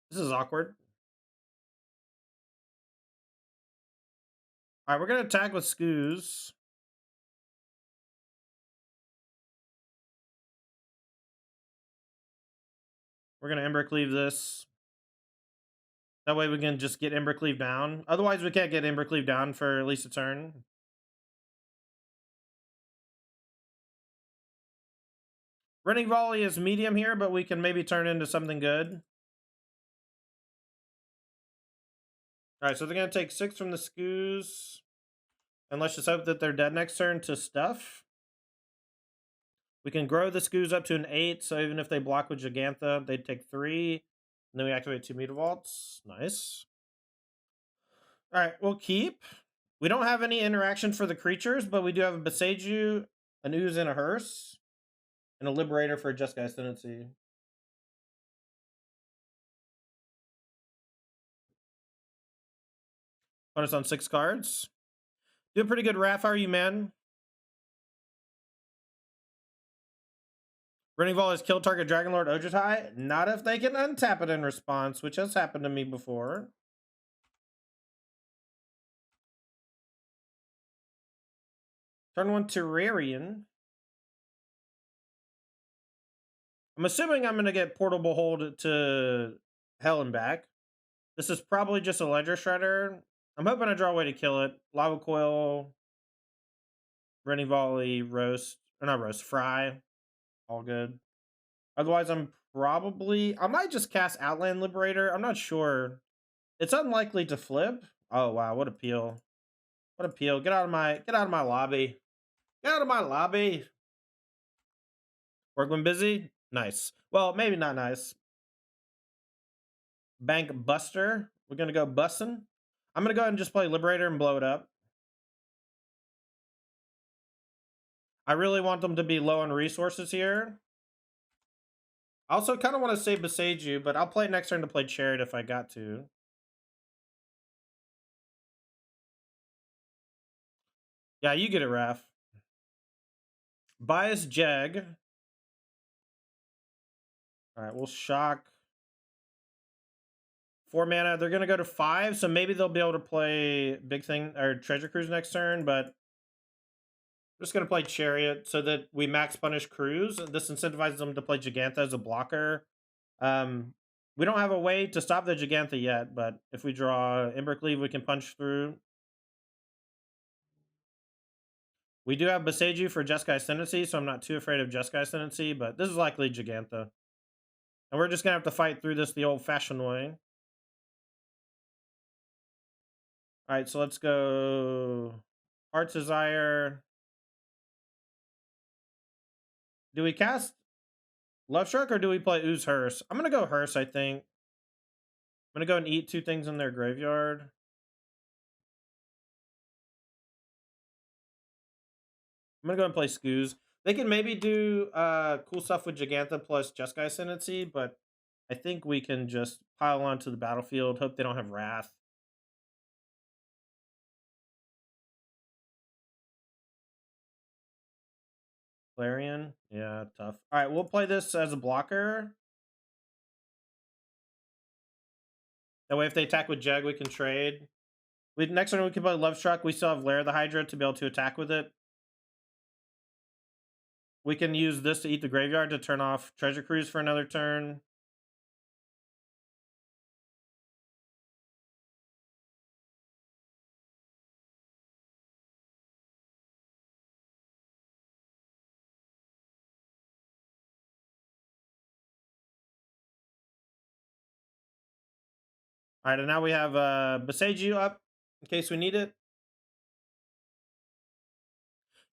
This is awkward. All right, we're going to attack with Scoos. We're going to Embercleave this. That way we can just get Embercleave down. Otherwise, we can't get Embercleave down for at least a turn. Running Volley is medium here, but we can maybe turn into something good. All right, so they're going to take 6 from the Scoos. And let's just hope that they're dead next turn to stuff. We can grow the Scoos up to an 8, so even if they block with Gigantha, they'd take 3. And then we activate 2 Mutavaults. Nice. All right, we'll keep. We don't have any interaction for the creatures, but we do have a Beseiju, an Ooze, and a Hearse. And a Liberator for a Just Guy's Tendency. Put us on 6 cards. Doing pretty good, Raph. How are you, man? Running Ball is kill target Dragon Lord Ojutai. Not if they can untap it in response, which has happened to me before. Turn 1 Terrarian. I'm assuming I'm going to get Portable Hold to Hell and back. This is probably just a Ledger Shredder. I'm hoping I draw a way to kill it. Lava Coil, Running Volley, Roast, or not Roast, Fry. All good. Otherwise, I might just cast Outland Liberator. I'm not sure. It's unlikely to flip. Oh wow, what a peel. What a peel. Get out of my lobby. Get out of my lobby. Work when busy? Nice. Well, maybe not nice. Bank Buster. We're gonna go bussin'. I'm gonna go ahead and just play Liberator and blow it up. I really want them to be low on resources here. I also kind of want to save Beseiju, but I'll play next turn to play Chariot if I got to. Yeah, you get it, Raph. Bias Jag. All right, we'll shock. 4 mana. They're gonna go to 5, so maybe they'll be able to play Big Thing or Treasure Cruise next turn, but I'm just gonna play Chariot so that we max punish Cruise. This incentivizes them to play Gigantha as a blocker. We don't have a way to stop the Gigantha yet, but if we draw Embercleave, we can punch through. We do have Beseiju for Jeskai Ascendancy, so I'm not too afraid of Jeskai Ascendancy, but this is likely Gigantha. And we're just going to have to fight through this the old-fashioned way. All right, so let's go Heart's Desire. Do we cast Love Shark or do we play Ooze Hearse? I'm going to go Hearse, I think. I'm going to go and eat 2 things in their graveyard. I'm going to go and play Scoos. They can maybe do cool stuff with Gigantha plus Jeskai Ascendancy, but I think we can just pile onto the battlefield, hope they don't have Wrath. Clarion? Yeah, tough. All right, we'll play this as a blocker. That way, if they attack with Jag, we can trade. Next turn, we can play Love Struck. We still have Lair the Hydra to be able to attack with it. We can use this to eat the graveyard to turn off Treasure Cruise for another turn. All right, and now we have Beseiju up in case we need it.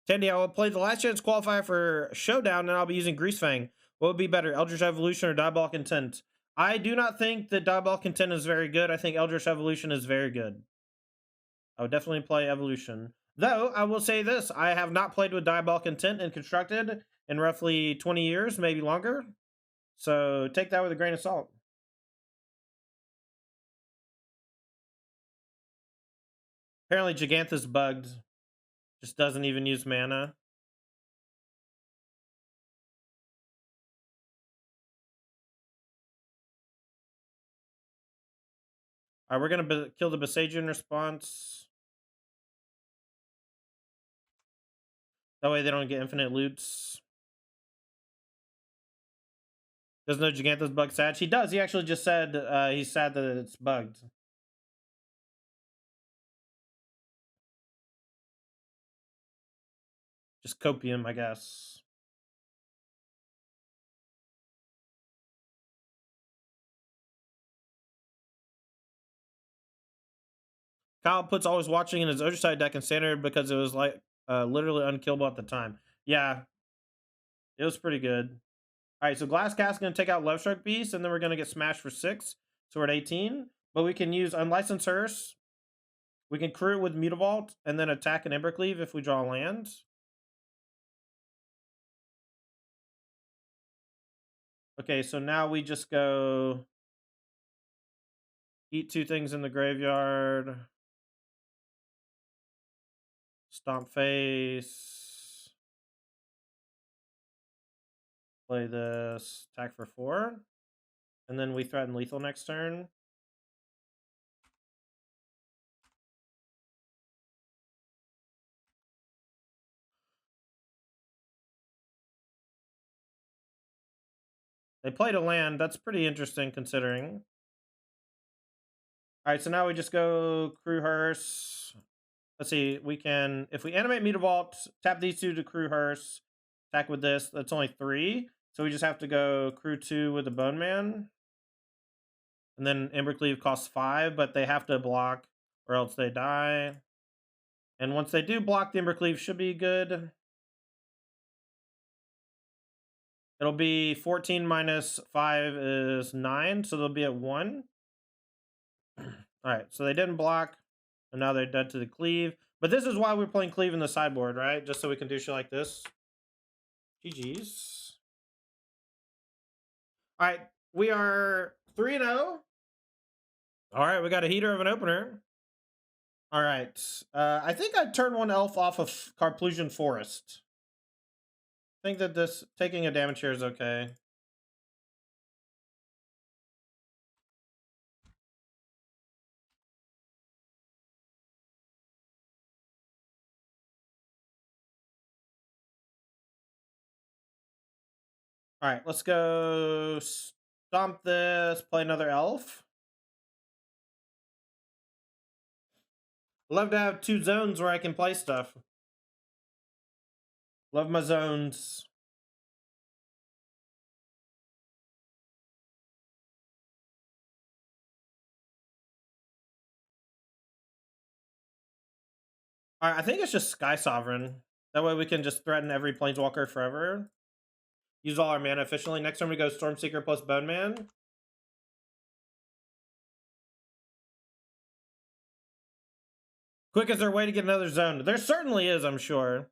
Tandy, I will play the last chance qualifier for Showdown, and I'll be using Greasefang. What would be better, Eldritch Evolution or Diabolic Intent? I do not think that Diabolic Intent is very good. I think Eldritch Evolution is very good. I would definitely play Evolution. Though, I will say this, I have not played with Diabolic Intent and Constructed in roughly 20 years, maybe longer. So take that with a grain of salt. Apparently Gigantha's bugged. Just doesn't even use mana. Alright, we're gonna kill the Beseiju in response. That way they don't get infinite loots. Doesn't know Gigantha's bug sad? He does. He actually just said he's sad that it's bugged. Just copium, I guess. Kyle puts always watching in his Oceanside deck in standard because it was like literally unkillable at the time. Yeah, it was pretty good. All right, so Glass Cast is going to take out Love Shark Beast, and then we're going to get smashed for 6. So we're at 18. But we can use Unlicensed Hearse. We can crew it with Mutavault, and then attack an Embercleave if we draw land. Okay, so now we just go eat 2 things in the graveyard. Stomp Face. Play this. Attack for 4. And then we threaten lethal next turn. They played a land. That's pretty interesting considering. All right, so now we just go Crew Hearse. Let's see, we can, if we animate Mutavault, tap these 2 to Crew Hearse, attack with this, that's only 3. So we just have to go Crew 2 with the Bone Man. And then Embercleave costs 5, but they have to block or else they die. And once they do block, the Embercleave should be good. It'll be 14 minus 5 is 9, so they'll be at 1. Alright, so they didn't block, and now they're dead to the cleave. But this is why we're playing cleave in the sideboard, right? Just so we can do shit like this. GG's. Alright, we are 3-0. Alright, we got a heater of an opener. Alright, I think I turned 1 elf off of Carplusion Forest. I think that this taking a damage here is okay. Alright, let's go stomp this, play another elf. Love to have 2 zones where I can play stuff. Love my zones. Alright, I think it's just Sky Sovereign. That way we can just threaten every Planeswalker forever. Use all our mana efficiently. Next turn we go Stormseeker plus Bone Man. Quick, is there a way to get another zone? There certainly is, I'm sure.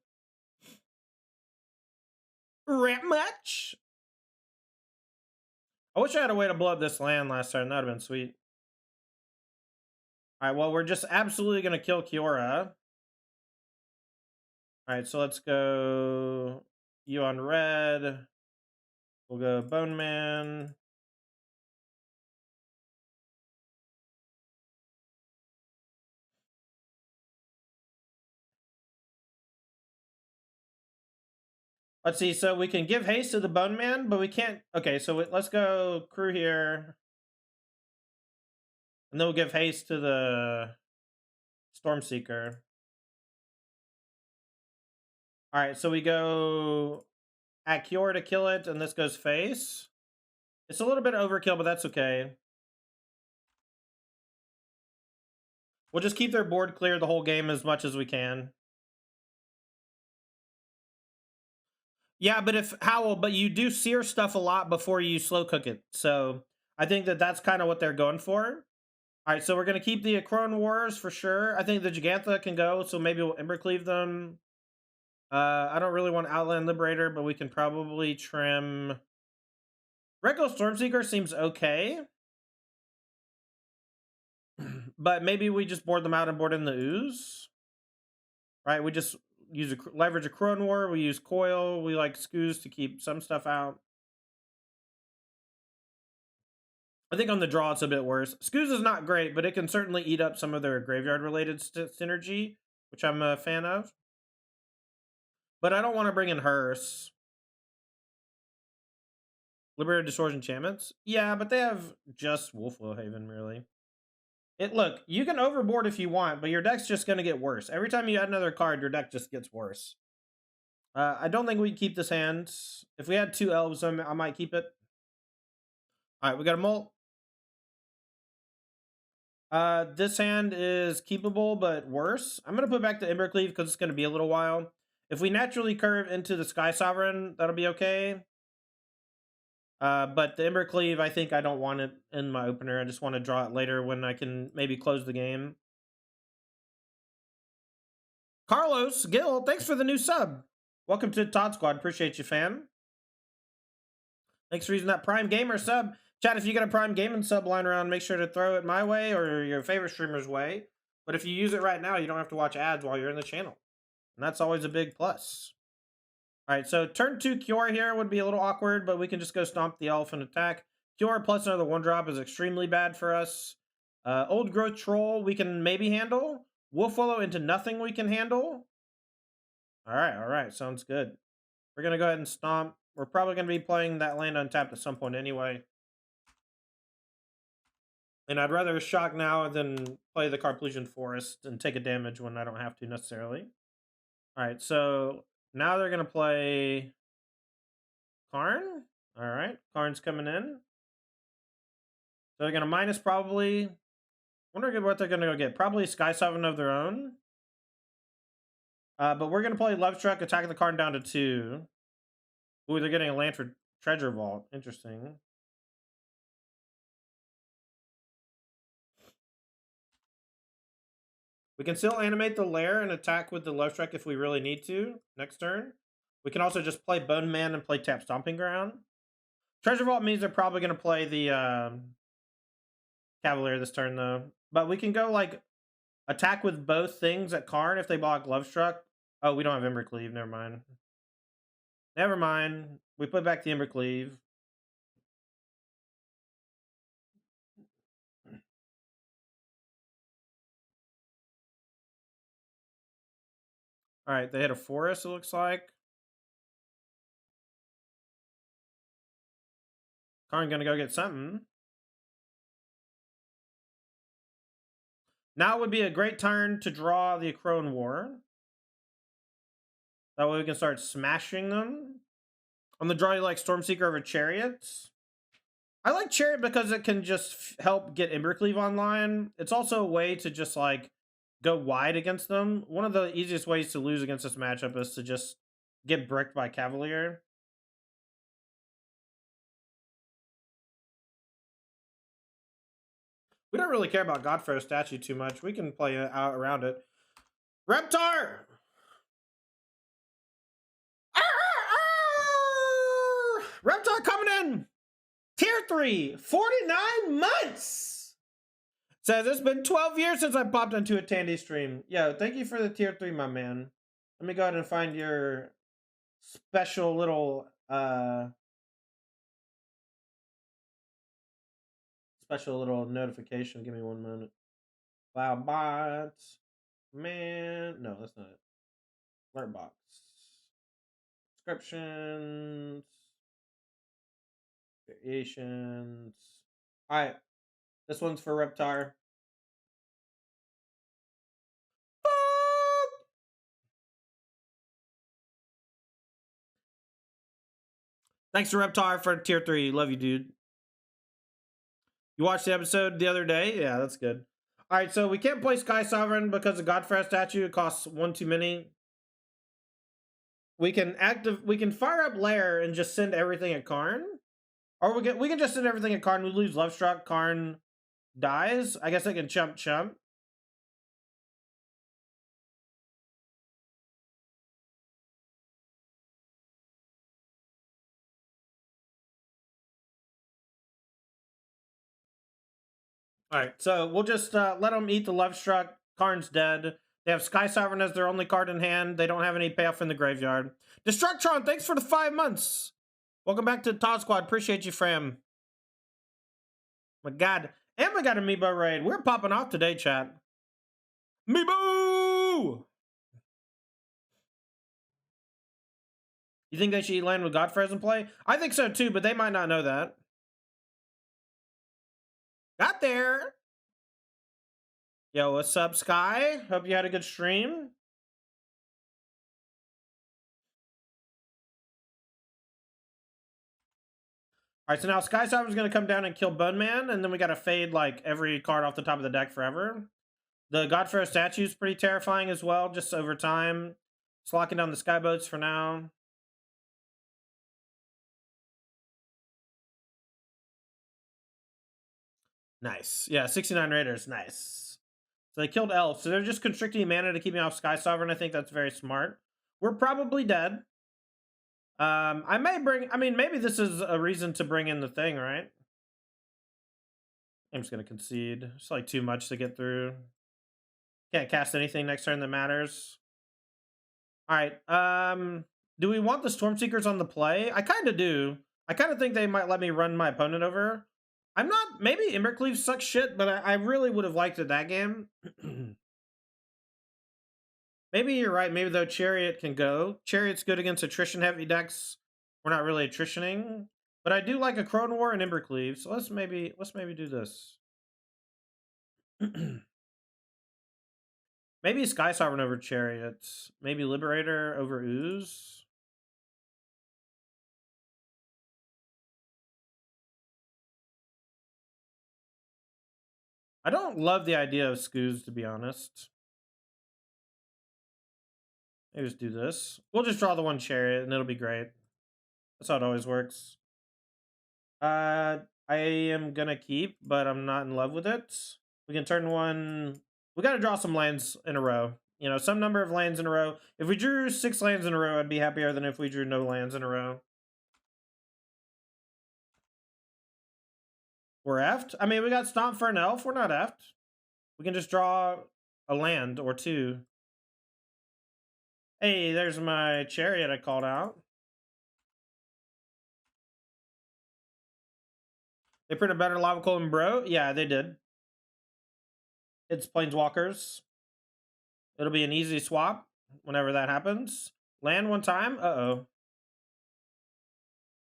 Ramp much? I wish I had a way to blow up this land last turn. That would have been sweet. Alright, well, we're just absolutely going to kill Kiora. Alright, so let's go you on red. We'll go Bone Man. Let's see, so we can give haste to the Bone Man, but we can't... Okay, so let's go crew here. And then we'll give haste to the Stormseeker. Alright, so we go at Kiora to kill it, and this goes face. It's a little bit overkill, but that's okay. We'll just keep their board clear the whole game as much as we can. Yeah, but but you do sear stuff a lot before you slow cook it. So I think that's kind of what they're going for. All right, so we're going to keep the Acron Wars for sure. I think the Gigantha can go, so maybe we'll Embercleave them. I don't really want Outland Liberator, but we can probably trim... Regular Stormseeker seems okay. But maybe we just board them out and board in the Ooze. Right, we just leverage a Crone War, we use Coil, we like Scoos to keep some stuff out. I think on the draw it's a bit worse. Scoos is not great, but it can certainly eat up some of their graveyard-related synergy, which I'm a fan of. But I don't want to bring in Hearse. Liberated Distortion Enchantments? Yeah, but they have just Wolfwillow Haven, really. Look, you can overboard if you want, but your deck's just going to get worse. Every time you add another card, your deck just gets worse. I don't think we'd keep this hand. If we had 2 elves, I might keep it. All right, we got a Molt. This hand is keepable, but worse. I'm going to put back the Embercleave because it's going to be a little while. If we naturally curve into the Sky Sovereign, that'll be okay. But the Embercleave, I think I don't want it in my opener. I just want to draw it later when I can maybe close the game. Carlos Gill, thanks for the new sub. Welcome to Todd Squad. Appreciate you, fam. Thanks for using that Prime Gamer sub. Chat, if you got a Prime Gaming sub lying around, make sure to throw it my way or your favorite streamer's way. But if you use it right now, you don't have to watch ads while you're in the channel. And that's always a big plus. All right, so turn 2 Cure here would be a little awkward, but we can just go stomp the elf and attack. Cure plus another 1-drop is extremely bad for us. Old Growth Troll we can maybe handle. Wolfwillow into nothing we can handle. All right, sounds good. We're going to go ahead and stomp. We're probably going to be playing that land untapped at some point anyway. And I'd rather shock now than play the Carplusian Forest and take a damage when I don't have to necessarily. All right, so now they're going to play Karn. All right, Karn's coming in. So they're going to minus probably... wonder what they're going to go get. Probably Sky Sovereign of their own. But we're going to play Love Struck, attack the Karn down to 2. Ooh, they're getting a land for Treasure Vault. Interesting. We can still animate the lair and attack with the Love Strike if we really need to next turn. We can also just play Bone Man and play Tap Stomping Ground. Treasure Vault means they're probably going to play the Cavalier this turn, though. But we can go, like, attack with both things at Karn if they block Love Struck. Oh, we don't have Embercleave. Never mind. Never mind. We put back the Embercleave. All right, they hit a forest, it looks like. Karn gonna go get something. Now would be a great turn to draw the Acron War. That way we can start smashing them. On the draw, you like Stormseeker over Chariots. I like Chariot because it can just help get Embercleave online. It's also a way to just, like, go wide against them. One of the easiest ways to lose against this matchup is to just get bricked by Cavalier. We don't really care about Godfrey's statue too much. We can play out around it. Reptar! Reptar coming in! Tier 3, 49 months! Says, it's been 12 years since I popped into a Tandy stream. Yo, thank you for the Tier 3, my man. Let me go ahead and find your special little, notification. Give me 1 minute. Cloud bots. Man. No, that's not it. Alert box. Descriptions. Variations. Alright. This one's for Reptar. Thanks to Reptar for Tier 3. Love you, dude. You watched the episode the other day? Yeah, that's good. All right, so we can't play Sky Sovereign because the Godfrey statue. It costs one too many. We can fire up Lair and just send everything at Karn, or we can just send everything at Karn. We lose Lovestruck. Karn dies. I guess I can chump. All right, so we'll just let them eat the Lovestruck. Karn's dead. They have Sky Sovereign as their only card in hand. They don't have any payoff in the graveyard. Destructron, thanks for the 5 months. Welcome back to the Todd Squad. Appreciate you, Fram. My God. And we got an Amiibo raid. We're popping off today, chat. Amiibo! You think they should land with Godfrey in play? I think so too, but they might not know that. Got there. Yo, what's up, Sky? Hope you had a good stream. All right, so now Sky Sovereign's going to come down and kill Bone Man, and then we got to fade like every card off the top of the deck forever. The Godfrey statue is pretty terrifying as well, just over time. It's locking down the Skyboats for now. Nice. Yeah, 69 Raiders. Nice. So they killed Elf. So they're just constricting mana to keep me off Sky Sovereign. I think that's very smart. We're probably dead. I mean, maybe this is a reason to bring in the thing, right? I'm just going to concede. It's like too much to get through. Can't cast anything next turn that matters. All right. Do we want the Stormseekers on the play? I kind of do. I kind of think they might let me run my opponent over. I'm not... Maybe Embercleave sucks shit, but I really would have liked it that game. Maybe you're right. Maybe, though, Chariot can go. Chariot's good against attrition-heavy decks. We're not really attritioning. But I do like a Crone War and Embercleave, so let's maybe do this. Maybe Sky Sovereign over Chariot. Maybe Liberator over Ooze. I don't love the idea of Scooz, to be honest. Maybe just do this. We'll just draw the one Chariot, and it'll be great. That's how it always works. I am gonna keep, but I'm not in love with it. We can turn one... We gotta draw some lands in a row. You know, some number of lands in a row. If we drew 6 lands in a row, I'd be happier than if we drew no lands in a row. We're effed? I mean, we got Stomp for an elf. We're not effed. We can just draw a land or 2. Hey, there's my Chariot I called out. They printed better Lava Coil than Bro? Yeah, they did. It's Planeswalkers. It'll be an easy swap whenever that happens. Land one time? Uh-oh.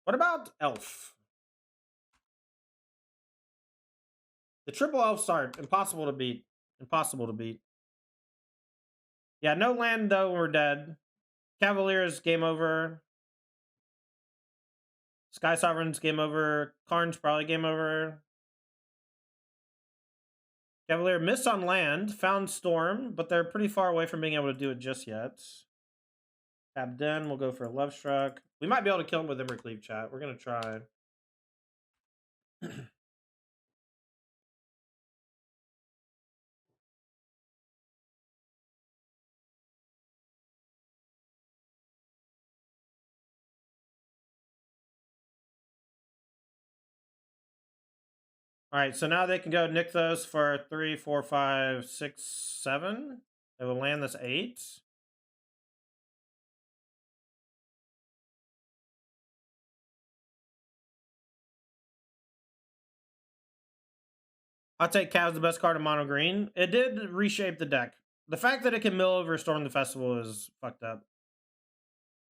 What about Elf? The triple elf start. Impossible to beat. Impossible to beat. Yeah, no land though, we're dead. Cavaliers, game over. Sky Sovereign's game over. Karn's probably game over. Cavalier missed on land, found Storm, but they're pretty far away from being able to do it just yet. Tap Den, we'll go for a Lovestruck. We might be able to kill him with Embercleave, chat. We're going to try. All right, so now they can go Nykthos for 3, 4, 5, 6, 7. They will land this 8. I'll take Cavs the best card in mono green. It did reshape the deck. The fact that it can mill over Storm the Festival is fucked up.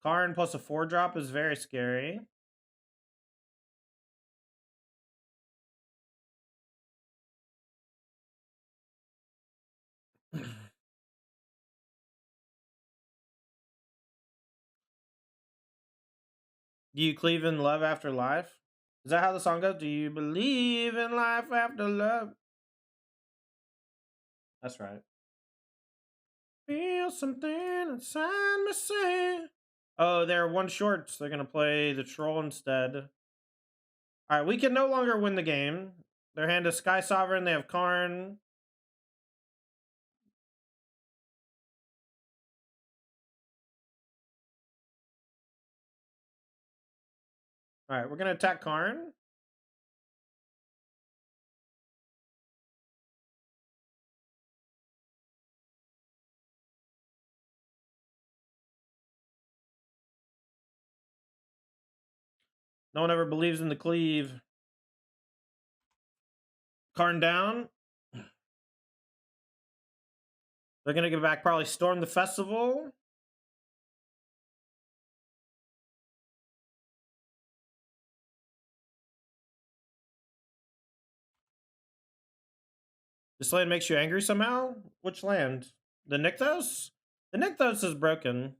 Karn plus a 4-drop is very scary. Do you cleave in love after life? Is that how the song goes? Do you believe in life after love? That's right. Feel something inside me say. Oh, they're one short, so they're gonna play the troll instead. Alright, we can no longer win the game. Their hand is Sky Sovereign, they have Karn. Alright, we're gonna attack Karn. No one ever believes in the cleave. Karn down. They're gonna get back, probably storm the festival. This land makes you angry somehow? Which land? The Nykthos? The Nykthos is broken.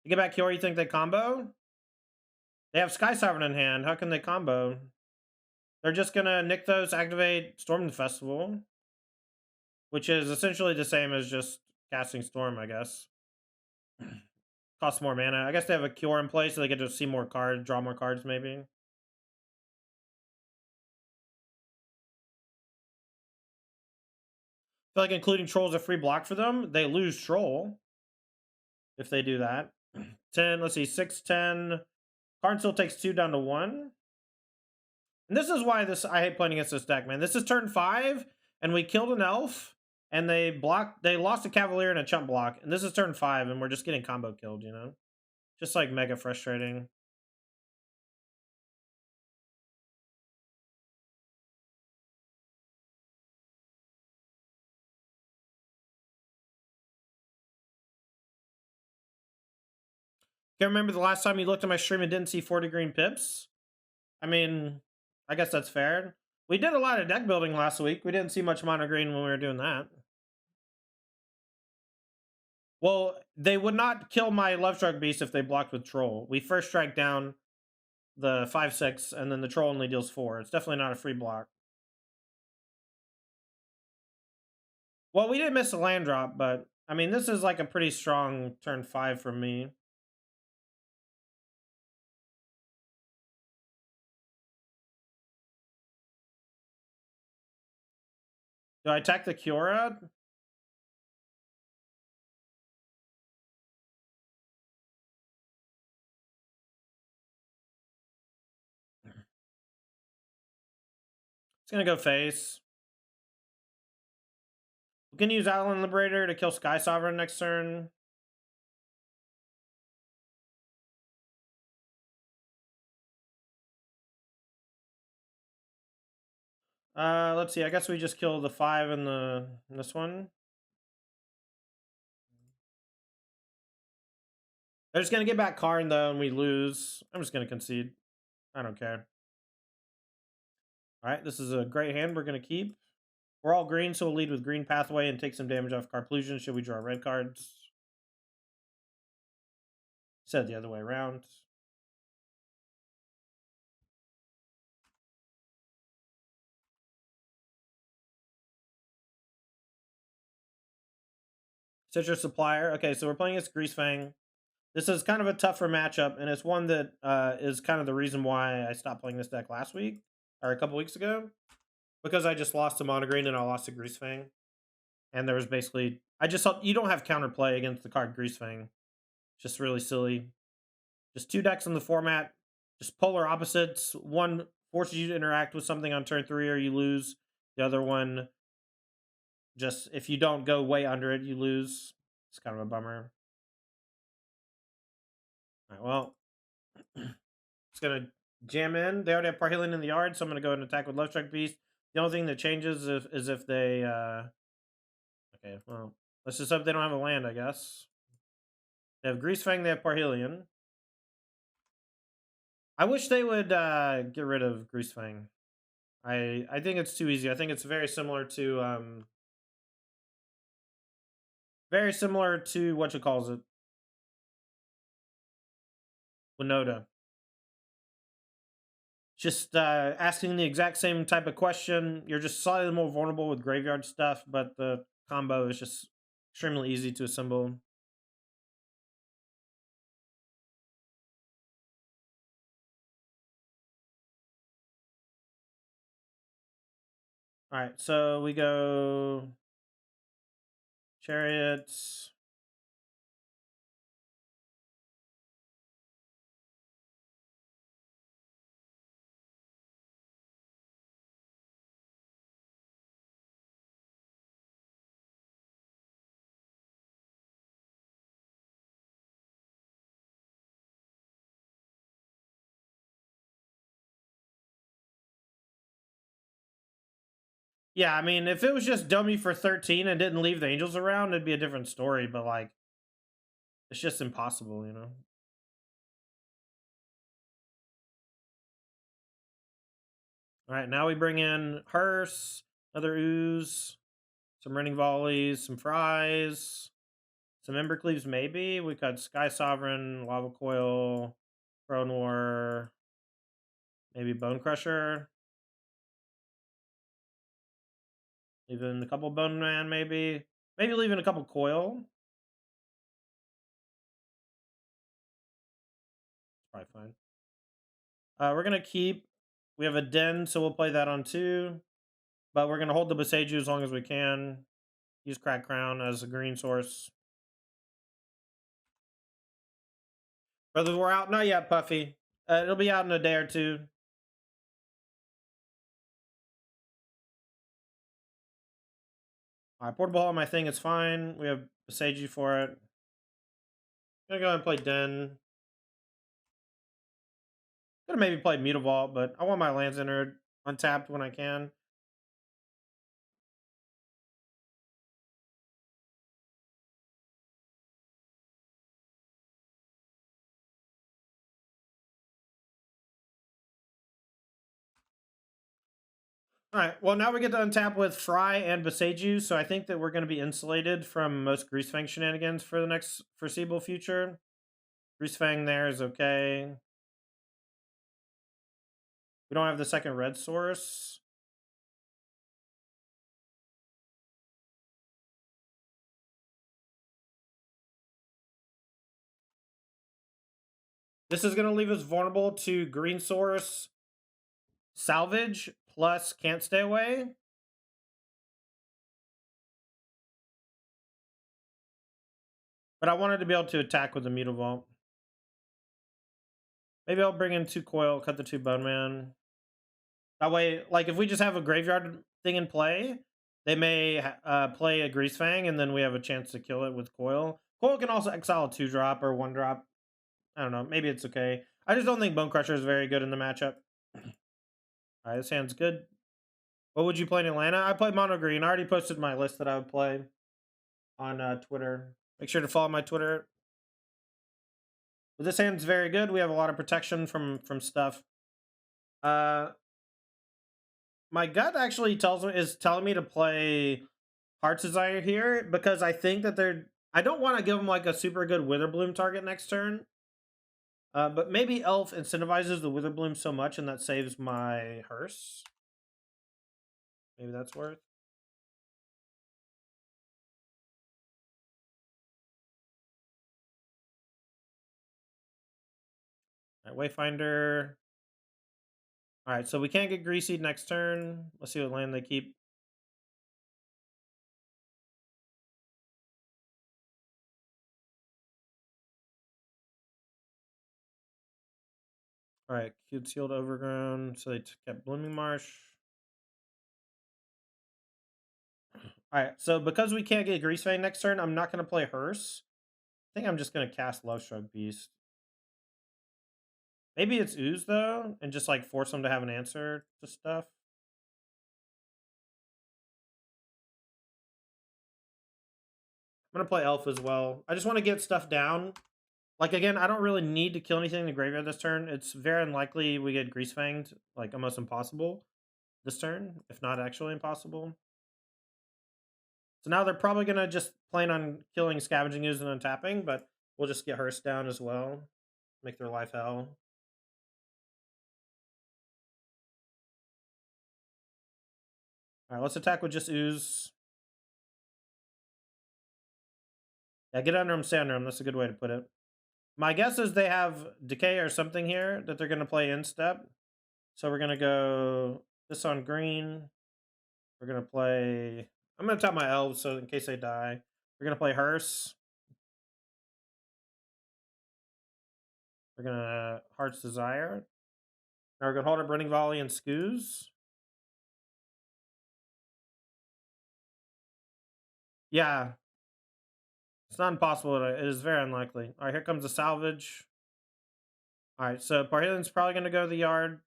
You get back here, you think they combo? They have Sky Sovereign in hand. How can they combo? They're just gonna Nykthos, activate Storm the Festival, which is essentially the same as just casting Storm, I guess. Costs more mana. I guess they have a Cure in place, so they get to see more cards, draw more cards, maybe. I feel like including Troll is a free block for them. They lose Troll if they do that. 10, let's see, 6, 10. Karn still takes 2 down to 1. And this is why I hate playing against this deck, man. This is turn 5, and we killed an elf, and they lost a Cavalier and a chump block, and this is turn 5, and we're just getting combo killed, you know? Just like mega frustrating. Can't remember the last time you looked at my stream and didn't see 40 green pips. I mean, I guess that's fair. We did a lot of deck building last week. We didn't see much mono green when we were doing that. Well, they would not kill my Lovestruck Beast if they blocked with Troll. We first strike down the 5/6, and then the Troll only deals 4. It's definitely not a free block. Well, we didn't miss a land drop, but I mean, this is like a pretty strong turn 5 for me. Do I attack the Kiora? It's gonna go face. We can use Island Liberator to kill Sky Sovereign next turn. Let's see. I guess we just kill the 5 in this one. They're just gonna get back Karn though, and we lose. I'm just gonna concede. I don't care. All right, this is a great hand. We're gonna keep. We're all green, so we'll lead with green pathway and take some damage off Carplusion. Should we draw red cards? Said the other way around. Citrus Supplier. Okay, so we're playing against Greasefang. This is kind of a tougher matchup, and it's one that is kind of the reason why I stopped playing this deck last week, or a couple weeks ago, because I just lost to Mono Green and I lost to Greasefang. And there was basically, I just thought you don't have counterplay against the card Greasefang. Just really silly. Just 2 decks in the format, just polar opposites. One forces you to interact with something on turn 3 or you lose. The other one, just if you don't go way under it, you lose. It's kind of a bummer. All right, well, it's gonna jam in. They already have Parhelion in the yard, so I'm gonna go ahead and attack with Lovestruck Beast. The only thing that changes is if they okay, well, let's just hope they don't have a land, I guess. They have Greasefang, they have Parhelion. I wish they would get rid of Greasefang. I think it's too easy. I think it's very similar to what you calls it, Winota. just asking the exact same type of question. You're just slightly more vulnerable with graveyard stuff, but the combo is just extremely easy to assemble. All right, so we go chariots. Yeah, I mean, if it was just dummy for 13 and didn't leave the angels around, it'd be a different story, but like, it's just impossible, you know? All right, now we bring in Hearse, another ooze, some running volleys, some fries, some ember cleaves, maybe. We got Sky Sovereign, Lava Coil, Pro Noir, maybe Bone Crusher, even a couple Bone Man, maybe. Maybe leaving a couple Coil. Probably fine. We're gonna keep. We have a Den, so we'll play that on 2. But we're gonna hold the Boseiju as long as we can. Use Crack Crown as a green source. Brothers, we're out. Not yet, Puffy. It'll be out in a day or 2. All right, Portable Hall, my thing is fine. We have Boseiju for it. Gonna go ahead and play Den. Gonna maybe play Mutavault, but I want my lands entered untapped when I can. All right. Well, now we get to untap with Fry and Boseiju, so I think that we're going to be insulated from most Greasefang shenanigans for the next foreseeable future. Greasefang there is okay. We don't have the second red source. This is going to leave us vulnerable to green source, salvage, plus can't stay away. But I wanted to be able to attack with the Mutavault. Maybe I'll bring in 2 coil, cut the 2 Bone Man. That way, like, if we just have a graveyard thing in play, they may play a Greasefang, and then we have a chance to kill it with coil. Coil can also exile a 2-drop or 1-drop. I don't know. Maybe it's okay. I just don't think Bone Crusher is very good in the matchup. All right, this hand's good. What would you play in Atlanta? I played Mono Green. I already posted my list that I would play on Twitter. Make sure to follow my Twitter. But this hand's very good. We have a lot of protection from stuff. My gut actually is telling me to play Heart's Desire here because I think that I don't want to give them like a super good Witherbloom target next turn. But maybe Elf incentivizes the Witherbloom so much and that saves my Hearse. Maybe that's worth. All right, Wayfinder. All right, so we can't get Greasy next turn. Let's see what land they keep. All right, Cute Sealed Overgrown. So they kept Blooming Marsh. All right, so because we can't get Greasefang next turn, I'm not going to play Hearse. I think I'm just going to cast Lovestruck Beast. Maybe it's Ooze, though, and just, like, force them to have an answer to stuff. I'm going to play Elf as well. I just want to get stuff down. Like, again, I don't really need to kill anything in the graveyard this turn. It's very unlikely we get Greasefanged, like, almost impossible this turn, if not actually impossible. So now they're probably going to just plan on killing Scavenging Ooze and untapping, but we'll just get Hearse down as well. Make their life hell. All right, let's attack with just ooze. Yeah, get under them, stay under them. That's a good way to put it. My guess is they have decay or something here that they're going to play in step. So we're going to go this on green. We're going to play... I'm going to tap my elves so in case they die. We're going to play Hearse. We're going to Heart's Desire. Now we're going to hold our Burning Volley and Scoos. Yeah. It's not impossible. It is very unlikely. All right, here comes the salvage. All right, so Parhelian's probably going to go to the yard.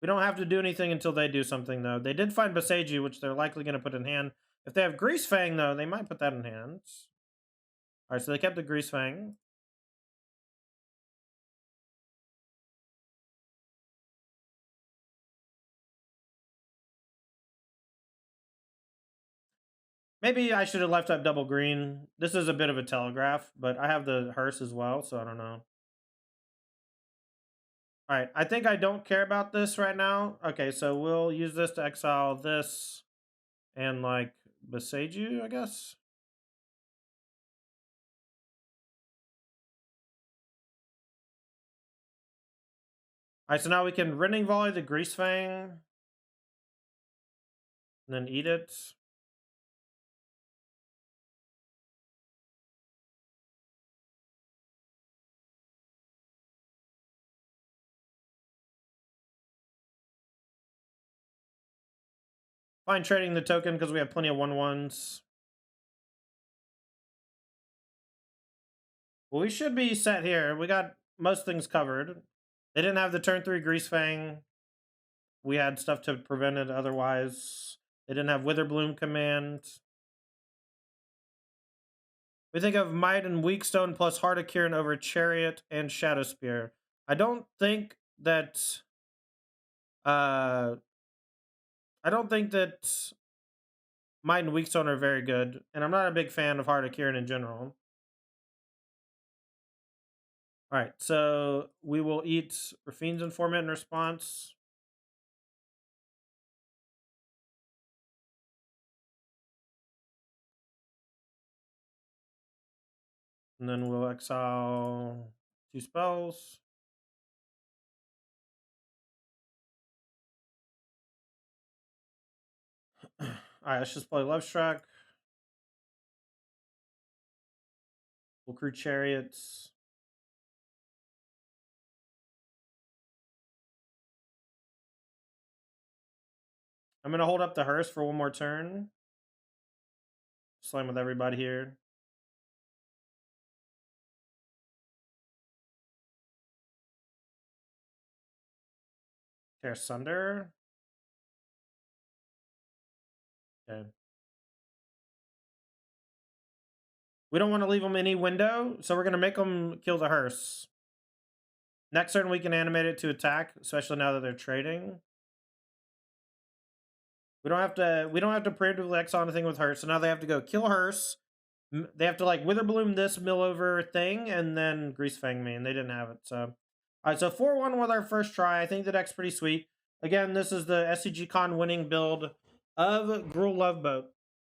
We don't have to do anything until they do something, though. They did find Boseiju, which they're likely going to put in hand. If they have Grease Fang, though, they might put that in hand. All right, so they kept the Grease Fang. Maybe I should have left up double green. This is a bit of a telegraph, but I have the Hearse as well, so I don't know. All right, I think I don't care about this right now. Okay, so we'll use this to exile this and, like, Boseiju, I guess. All right, so now we can Rending Volley the Grease Fang. And then eat it. Fine trading the token because we have plenty of 1/1s. Well, we should be set here. We got most things covered. They didn't have the turn 3 Grease Fang. We had stuff to prevent it otherwise. They didn't have Witherbloom command. We think of Might and Weakstone plus Heart of Kieran over Chariot and Shadow Spear. I don't think that Might and Weakstone are very good, and I'm not a big fan of Heart of Kieran in general. All right, so we will eat Rafine's Informant in response. And then we'll exile 2 spells. All right, let's just play Love Struck. We'll crew Chariots. I'm going to hold up the Hearse for one more turn. Slam with everybody here. Tear Sunder. Okay. We don't want to leave them any window, so we're going to make them kill the Hearse. Next turn, we can animate it to attack, especially now that they're trading. We don't have to preemptively exile anything with Hearse, so now they have to go kill Hearse. They have to, like, Witherbloom this mill over thing, and then Grease Fang me, and they didn't have it, so... All right, so 4-1 with our first try. I think the deck's pretty sweet. Again, this is the SCG Con winning build of AGGRO Loveboat.